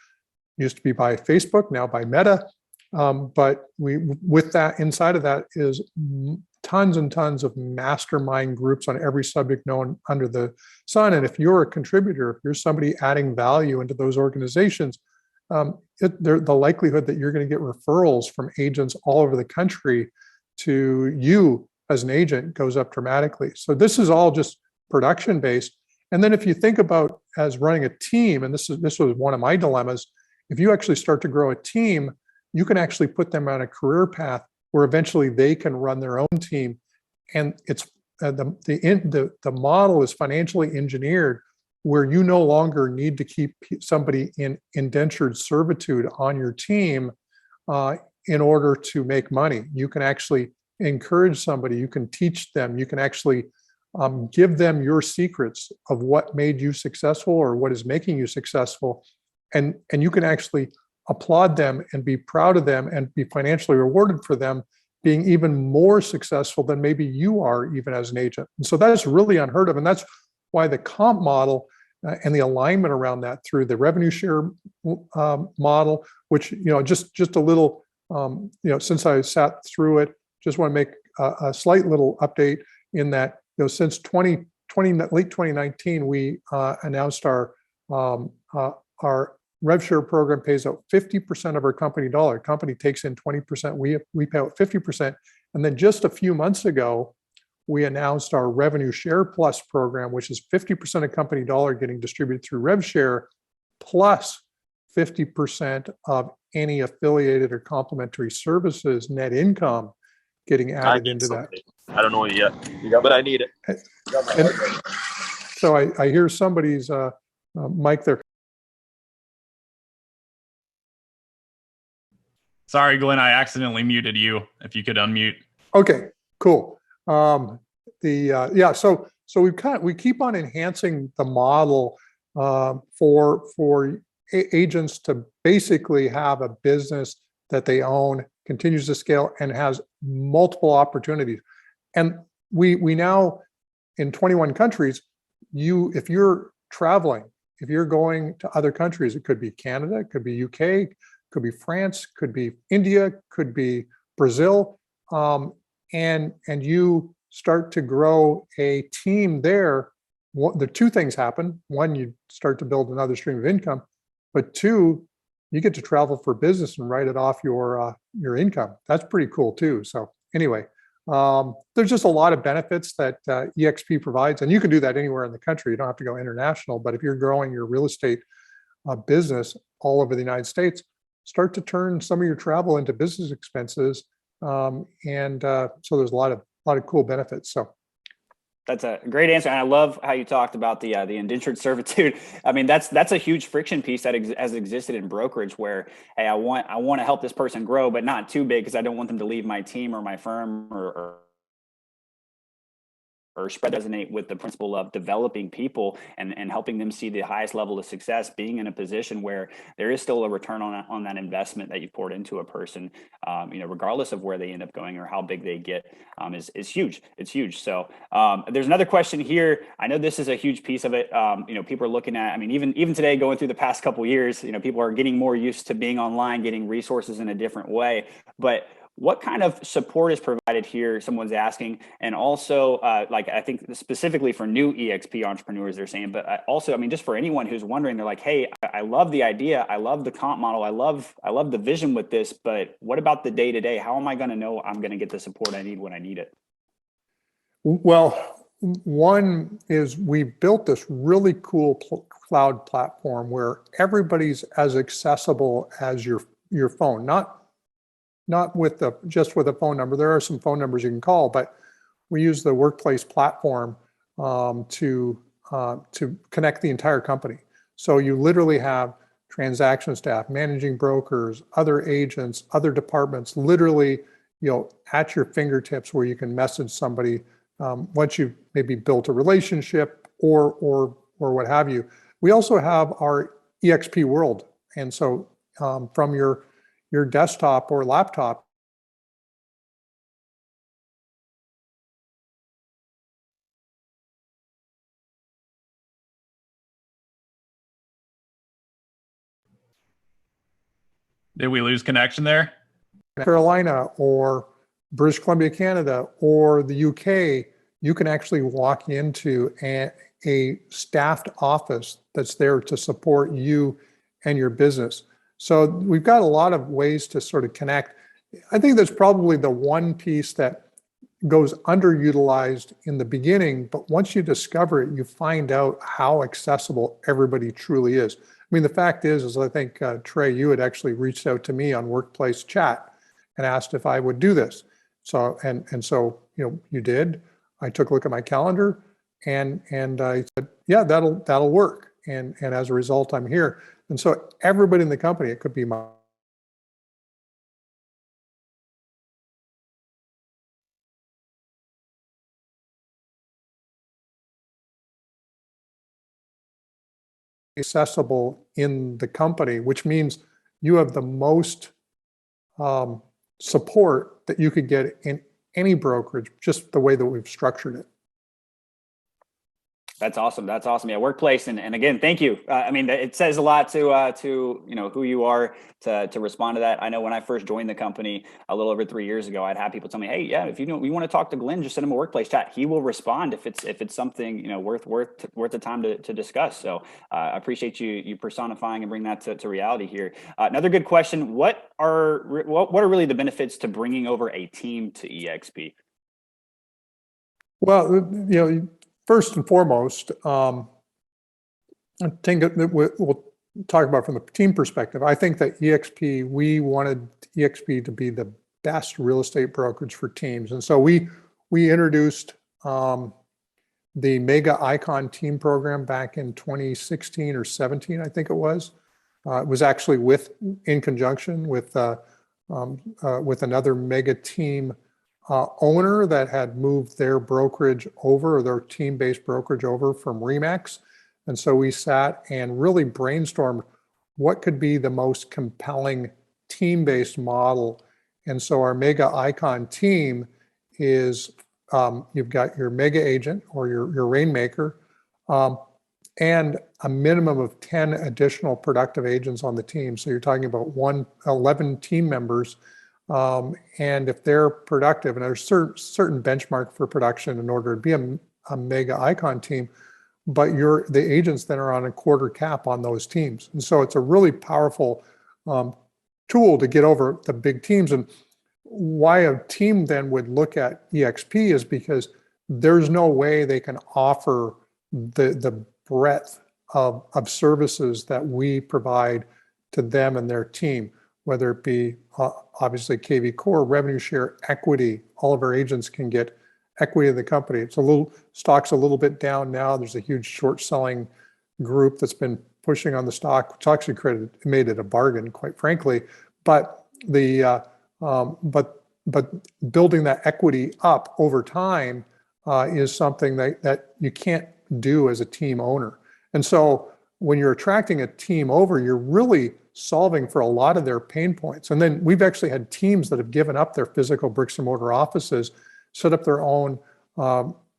Used to be by Facebook, now by Meta. But with that, inside of that is tons and tons of mastermind groups on every subject known under the sun. And if you're a contributor, if you're somebody adding value into those organizations, the likelihood that you're going to get referrals from agents all over the country to you as an agent goes up dramatically. So this is all just production based. And then if you think about as running a team, and this was one of my dilemmas, if you actually start to grow a team, you can actually put them on a career path where eventually they can run their own team. And it's the model is financially engineered where you no longer need to keep somebody in indentured servitude on your team in order to make money. You can actually encourage somebody, you can teach them, you can actually give them your secrets of what made you successful or what is making you successful. And you can actually applaud them and be proud of them and be financially rewarded for them being even more successful than maybe you are even as an agent. And so that is really unheard of. And that's why the comp model and the alignment around that through the revenue share model, which, just a little, since I sat through it, just want to make a slight little update in that, since late 2019, we announced our rev share program pays out 50% of our company dollar. Company takes in 20%, we pay out 50%. And then just a few months ago, we announced our revenue share plus program, which is 50% of company dollar getting distributed through rev share, plus 50% of any affiliated or complementary services net income getting added into that. I don't know it yet, but I need it. And so I hear somebody's mic there. Sorry, Glenn, I accidentally muted you. If you could unmute. Okay, cool. So we keep on enhancing the model for agents to basically have a business that they own, continues to scale, and has multiple opportunities. And we now, in 21 countries, if you're traveling, if you're going to other countries, it could be Canada, it could be UK, could be France, could be India, could be Brazil, and you start to grow a team there. The two things happen. One, you start to build another stream of income, but two, you get to travel for business and write it off your income. That's pretty cool too. So anyway, there's just a lot of benefits that eXp provides, and you can do that anywhere in the country. You don't have to go international, but if you're growing your real estate business all over the United States, start to turn some of your travel into business expenses. So there's a lot of cool benefits. So that's a great answer. And I love how you talked about the indentured servitude. I mean, that's a huge friction piece that has existed in brokerage where, hey, I want to help this person grow, but not too big because I don't want them to leave my team or my firm or spread resonate with the principle of developing people and helping them see the highest level of success, being in a position where there is still a return on that investment that you poured into a person, regardless of where they end up going or how big they get, is huge. It's huge. So there's another question here. I know this is a huge piece of it. People are looking at, I mean, even today, going through the past couple of years, people are getting more used to being online, getting resources in a different way. But what kind of support is provided here? Someone's asking. And also, I think specifically for new eXp entrepreneurs, they're saying, but also, I mean, just for anyone who's wondering, they're like, hey, I love the idea. I love the comp model. I love the vision with this, but what about the day-to-day? How am I going to know I'm going to get the support I need when I need it? Well, one is we built this really cool cloud platform where everybody's as accessible as your phone, not just with a phone number. There are some phone numbers you can call, but we use the workplace platform to connect the entire company. So you literally have transaction staff, managing brokers, other agents, other departments, literally, at your fingertips where you can message somebody once you've maybe built a relationship or what have you. We also have our eXp World, and so from your desktop or laptop, Did we lose connection there? Carolina or British Columbia, Canada, or the UK, you can actually walk into a staffed office that's there to support you and your business. So we've got a lot of ways to sort of connect. I think that's probably the one piece that goes underutilized in the beginning, but once you discover it, you find out how accessible everybody truly is. I mean, the fact is I think, Trey, you had actually reached out to me on Workplace Chat and asked if I would do this. So, and so, you did. I took a look at my calendar and I said, yeah, that'll work. And as a result, I'm here. And so everybody in the company, it could be my accessible in the company, which means you have the most support that you could get in any brokerage, just the way that we've structured it. That's awesome. That's awesome. Yeah, workplace, and again, thank you. I mean, it says a lot to who you are to respond to that. I know when I first joined the company a little over 3 years ago, I'd have people tell me, "Hey, yeah, if you want to talk to Glenn, just send him a workplace chat. He will respond if it's something worth the time to discuss." So I appreciate you personifying and bring that to reality here. Another good question: what are really the benefits to bringing over a team to eXp? Well, first and foremost, I think that we'll talk about from the team perspective. I think that we wanted eXp to be the best real estate brokerage for teams. And so we introduced the Mega Icon Team Program back in 2016 or 17, I think it was. It was actually in conjunction with another Mega Team owner that had moved their brokerage over, or their team-based brokerage over from Remax. And so we sat and really brainstormed what could be the most compelling team-based model. And so our Mega Icon team is, you've got your mega agent or your rainmaker, and a minimum of 10 additional productive agents on the team. So you're talking about 11 team members. And if they're productive, and there's certain benchmark for production in order to be a Mega Icon team, but the agents then are on a quarter cap on those teams. And so it's a really powerful tool to get over the big teams. And why a team then would look at eXp is because there's no way they can offer the breadth of services that we provide to them and their team, whether it be obviously KV Core, revenue share, equity. All of our agents can get equity in the company. Stock's a little bit down now. There's a huge short selling group that's been pushing on the stock, which actually made it a bargain, quite frankly. But but building that equity up over time is something that you can't do as a team owner. And so when you're attracting a team over, you're really solving for a lot of their pain points. And then we've actually had teams that have given up their physical bricks and mortar offices, set up their own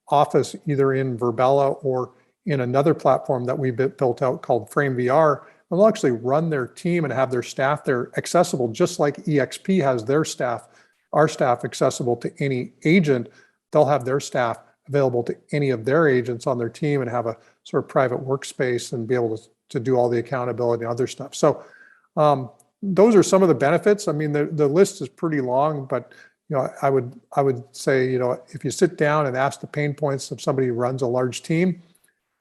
office either in Verbella or in another platform that we built out called Frame VR. And they'll actually run their team and have their staff there accessible, just like eXp has their staff, our staff accessible to any agent. They'll have their staff available to any of their agents on their team and have a sort of private workspace and be able to do all the accountability and other stuff. So those are some of the benefits. I mean, the list is pretty long, but I would say, if you sit down and ask the pain points of somebody who runs a large team,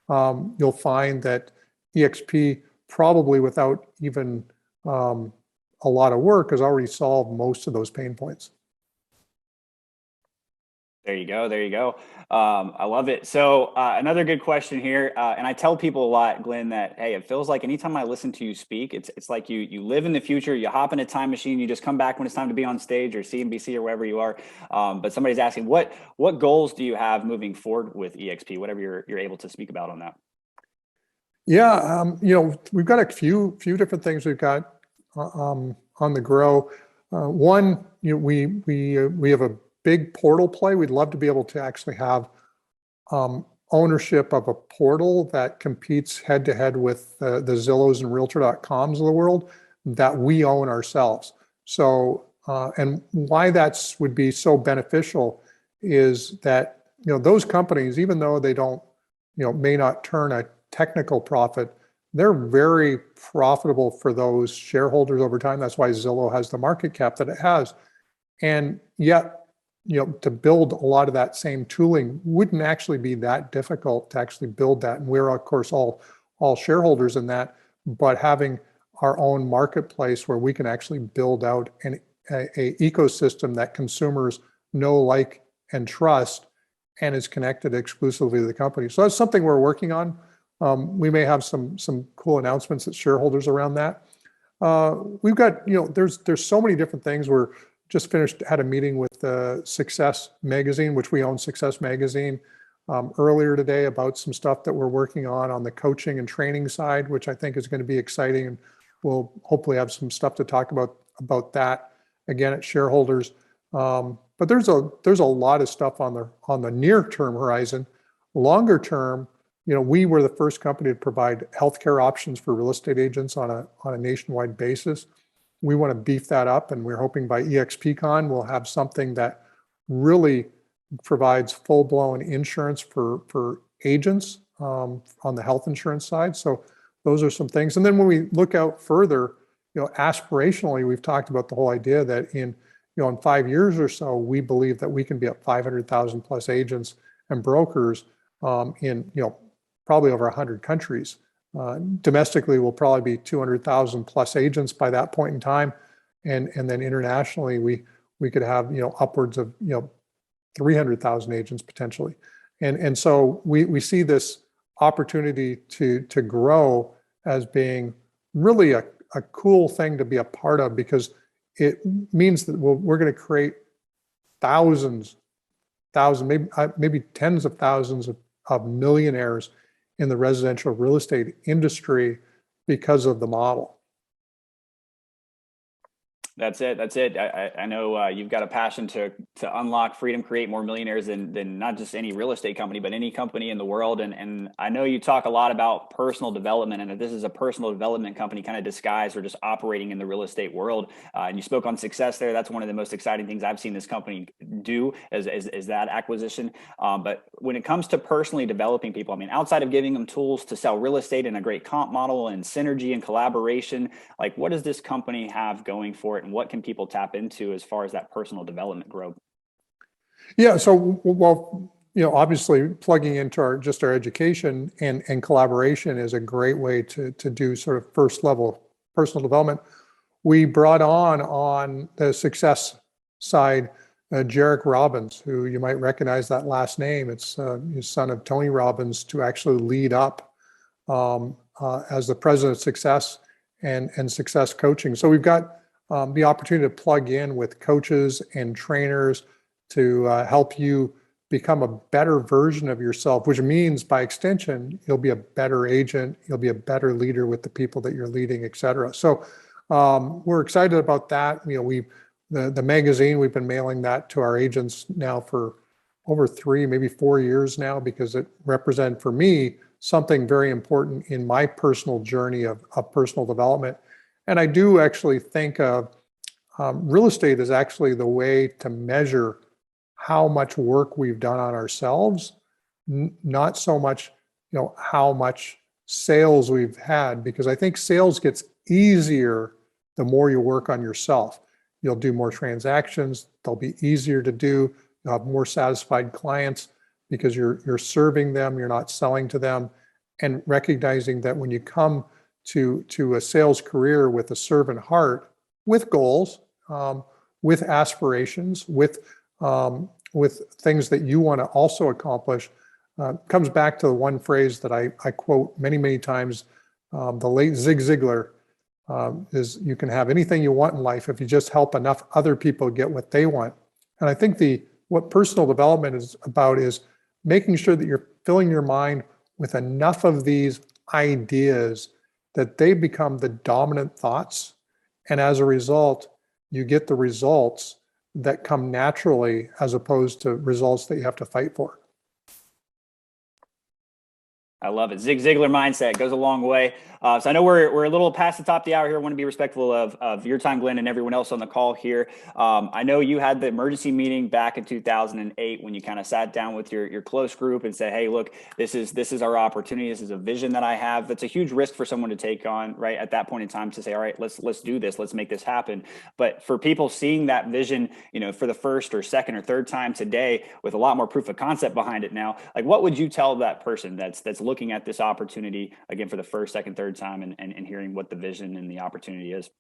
you'll find that eXp probably without even a lot of work has already solved most of those pain points. There you go. There you go. I love it. So another good question here. And I tell people a lot, Glenn, that, hey, it feels like anytime I listen to you speak, it's like you live in the future, you hop in a time machine, you just come back when it's time to be on stage or CNBC or wherever you are. But somebody's asking, what goals do you have moving forward with eXp, whatever you're able to speak about on that? Yeah, we've got a few different things we've got on the grow. One, we have a big portal play. We'd love to be able to actually have ownership of a portal that competes head to head with the Zillows and Realtor.coms of the world that we own ourselves. So, and why that would be so beneficial is that, those companies, even though they don't, may not turn a technical profit, they're very profitable for those shareholders over time. That's why Zillow has the market cap that it has. And yet, to build a lot of that same tooling wouldn't actually be that difficult to actually build that. And we're, of course, all shareholders in that, but having our own marketplace where we can actually build out a ecosystem that consumers know, like, and trust and is connected exclusively to the company. So that's something we're working on. We may have some cool announcements at shareholders around that. We've got, there's so many different things. We're just had a meeting with Success Magazine, which we own, Success Magazine, earlier today, about some stuff that we're working on the coaching and training side, which I think is going to be exciting. And we'll hopefully have some stuff to talk about that again at shareholders. But there's a lot of stuff on the near term horizon. Longer term, we were the first company to provide healthcare options for real estate agents on a nationwide basis. We want to beef that up, and we're hoping by eXpCon we'll have something that really provides full-blown insurance for agents on the health insurance side. So those are some things. And then when we look out further, aspirationally, we've talked about the whole idea that in 5 years or so, we believe that we can be at 500,000 plus agents and brokers in probably over 100 countries. Domestically, we'll probably be 200,000 plus agents by that point in time, and then internationally, we could have upwards of 300,000 agents potentially, and so we see this opportunity to grow as being really a cool thing to be a part of, because it means that we're going to create thousands, maybe tens of thousands of millionaires in the residential real estate industry because of the model. That's it. I know you've got a passion to unlock freedom, create more millionaires than not just any real estate company, but any company in the world. And I know you talk a lot about personal development, and if this is a personal development company kind of disguised or just operating in the real estate world. And you spoke on success there. That's one of the most exciting things I've seen this company do is that acquisition. But when it comes to personally developing people, I mean, outside of giving them tools to sell real estate and a great comp model and synergy and collaboration, like what does this company have going for it? And what can people tap into as far as that personal development grow? Yeah, so well, obviously plugging into our education and collaboration is a great way to do sort of first level personal development. We brought on the success side, Jarek Robbins, who you might recognize that last name. It's his son of Tony Robbins, to actually lead up as the president of Success and Success Coaching. So we've got the opportunity to plug in with coaches and trainers to help you become a better version of yourself, which means by extension, you'll be a better agent, you'll be a better leader with the people that you're leading, et cetera. So we're excited about that. The magazine, we've been mailing that to our agents now for over 3, maybe 4 years now, because it represents for me something very important in my personal journey of personal development. And I do actually think of real estate as actually the way to measure how much work we've done on ourselves, not so much, how much sales we've had, because I think sales gets easier the more you work on yourself. You'll do more transactions, they'll be easier to do, you'll have more satisfied clients because you're serving them, you're not selling to them, and recognizing that when you come to a sales career with a servant heart, with goals, with aspirations, with things that you want to also accomplish, comes back to the one phrase that I quote many, many times. The late Zig Ziglar is, you can have anything you want in life if you just help enough other people get what they want. And I think what personal development is about is making sure that you're filling your mind with enough of these ideas that they become the dominant thoughts. And as a result, you get the results that come naturally as opposed to results that you have to fight for. I love it. Zig Ziglar mindset goes a long way. So I know we're a little past the top of the hour here. I want to be respectful of your time, Glenn, and everyone else on the call here. I know you had the emergency meeting back in 2008 when you kind of sat down with your close group and said, hey, look, this is our opportunity. This is a vision that I have. That's a huge risk for someone to take on, right, at that point in time, to say, all right, let's do this. Let's make this happen. But for people seeing that vision, for the first or second or third time today, with a lot more proof of concept behind it now, like what would you tell that person that's looking at this opportunity again for the first, second, third time and hearing what the vision and the opportunity is?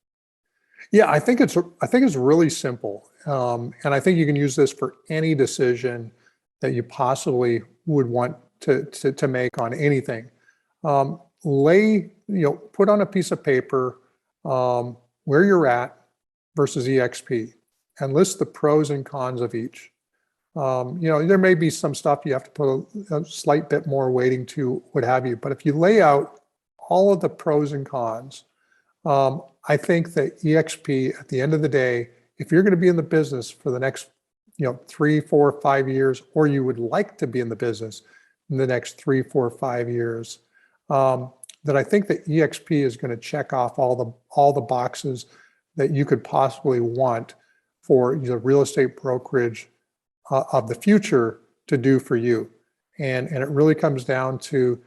Yeah, I think it's really simple. And I think you can use this for any decision that you possibly would want to make on anything. Put on a piece of paper where you're at versus eXp and list the pros and cons of each. There may be some stuff you have to put a slight bit more weighting to, what have you. But if you lay out all of the pros and cons, I think that eXp, at the end of the day, if you're going to be in the business for the next 3, 4, 5 years, or you would like to be in the business in the next 3, 4, 5 years, that I think that eXp is going to check off all the boxes that you could possibly want for the real estate brokerage of the future to do for you. And it really comes down to,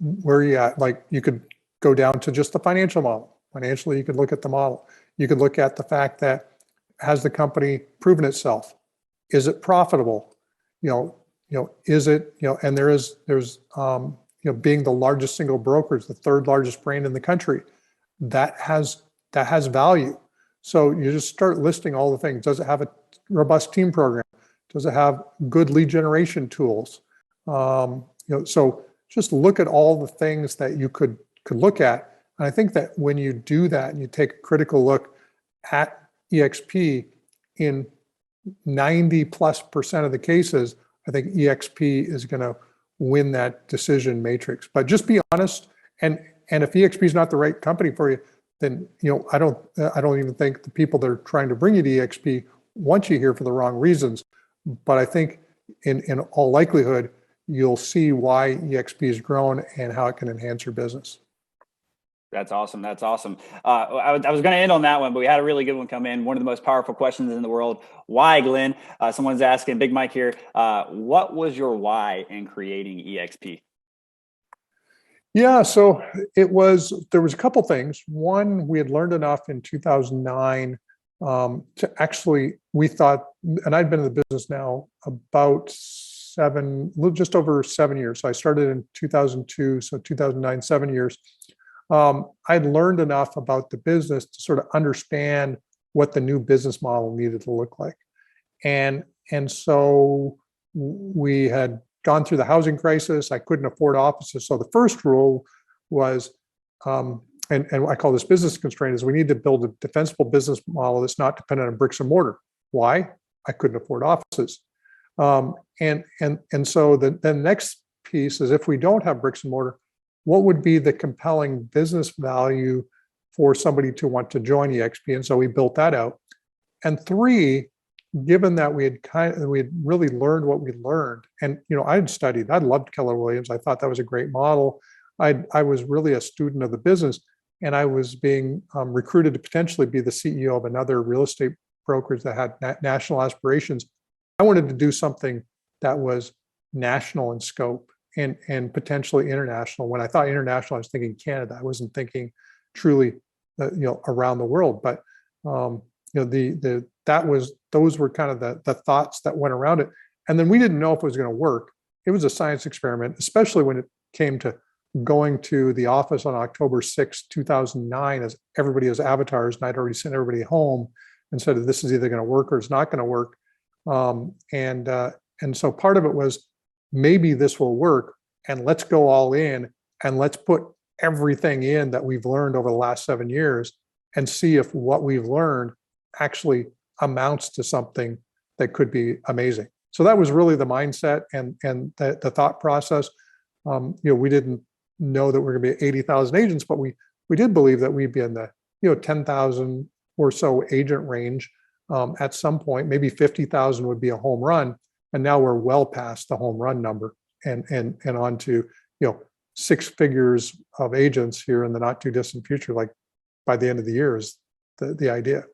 where you at. Like, you could go down to just the financial model. Financially, you could look at the model. You could look at the fact that, has the company proven itself? Is it profitable? Is it, and there's being the largest single brokerage, the third largest brand in the country, that has value. So you just start listing all the things. Does it have a robust team program? Does it have good lead generation tools? So just look at all the things that you could look at. And I think that when you do that and you take a critical look at eXp, in 90+% of the cases, I think eXp is going to win that decision matrix. But just be honest. And if eXp is not the right company for you, then I don't even think the people that are trying to bring you to eXp want you here for the wrong reasons. But I think in all likelihood, you'll see why eXp has grown and how it can enhance your business. That's awesome. That's awesome. I was going to end on that one, but we had a really good one come in. One of the most powerful questions in the world. Why, Glenn? Someone's asking, Big Mike here, what was your why in creating eXp? Yeah, so there was a couple things. One, we had learned enough in 2009 to actually, we thought, and I'd been in the business now about just over 7 years. So I started in 2002, so 2009, 7 years. I'd learned enough about the business to sort of understand what the new business model needed to look like. And so we had gone through the housing crisis. I couldn't afford offices. So the first rule was, and I call this business constraint, is we need to build a defensible business model that's not dependent on bricks and mortar. Why? I couldn't afford offices. And so the next piece is, if we don't have bricks and mortar, what would be the compelling business value for somebody to want to join eXp? And so we built that out. And 3, given that we had really learned what we learned, and I loved Keller Williams. I thought that was a great model. I was really a student of the business, and I was being recruited to potentially be the CEO of another real estate brokerage that had national aspirations. I wanted to do something that was national in scope and potentially international. When I thought international, I was thinking Canada. I wasn't thinking truly, around the world. But those were kind of the thoughts that went around it. And then we didn't know if it was going to work. It was a science experiment, especially when it came to going to the office on October 6, 2009, as everybody as avatars, and I'd already sent everybody home and said, this is either going to work or it's not going to work. And so part of it was, maybe this will work, and let's go all in and let's put everything in that we've learned over the last 7 years and see if what we've learned actually amounts to something that could be amazing. So that was really the mindset and the thought process. We didn't know that we're going to be 80,000 agents, but we did believe that we'd be in the 10,000 or so agent range at some point. Maybe 50,000 would be a home run. And now we're well past the home run number and on to 6 figures of agents here in the not too distant future. Like by the end of the year is the idea.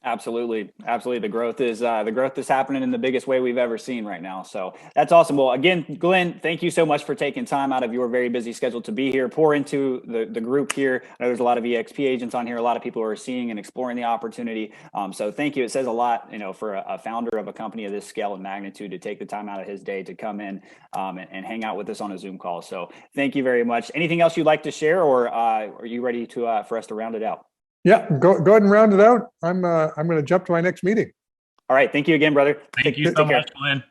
Absolutely. The growth is happening in the biggest way we've ever seen right now. So that's awesome. Well, again, Glenn, thank you so much for taking time out of your very busy schedule to be here, pour into the group here. I know there's a lot of eXp agents on here, a lot of people who are seeing and exploring the opportunity. So thank you. It says a lot, for a founder of a company of this scale and magnitude to take the time out of his day to come in and hang out with us on a Zoom call. So thank you very much. Anything else you'd like to share, or are you ready to for us to round it out? Yeah, go ahead and round it out. I'm going to jump to my next meeting. All right. Thank you again, brother. Thank you so much, Glenn.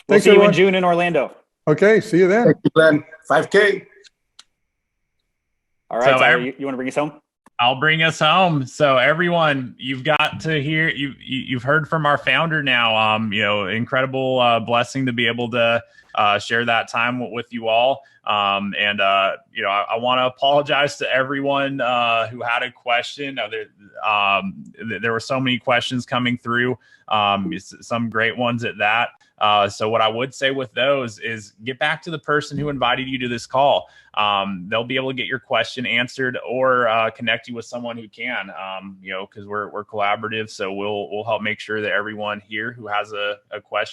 We'll Thanks, see you everyone. in June in Orlando. Okay, see you then. Thank you, Glenn. 5K. All right, So Tyler, you want to bring us home? I'll bring us home. So everyone, you've got to hear, you've heard from our founder now. Incredible blessing to be able to share that time with you all. I want to apologize to everyone who had a question. There were so many questions coming through, some great ones at that. So what I would say with those is get back to the person who invited you to this call. They'll be able to get your question answered or connect you with someone who can, because we're collaborative. So we'll help make sure that everyone here who has a question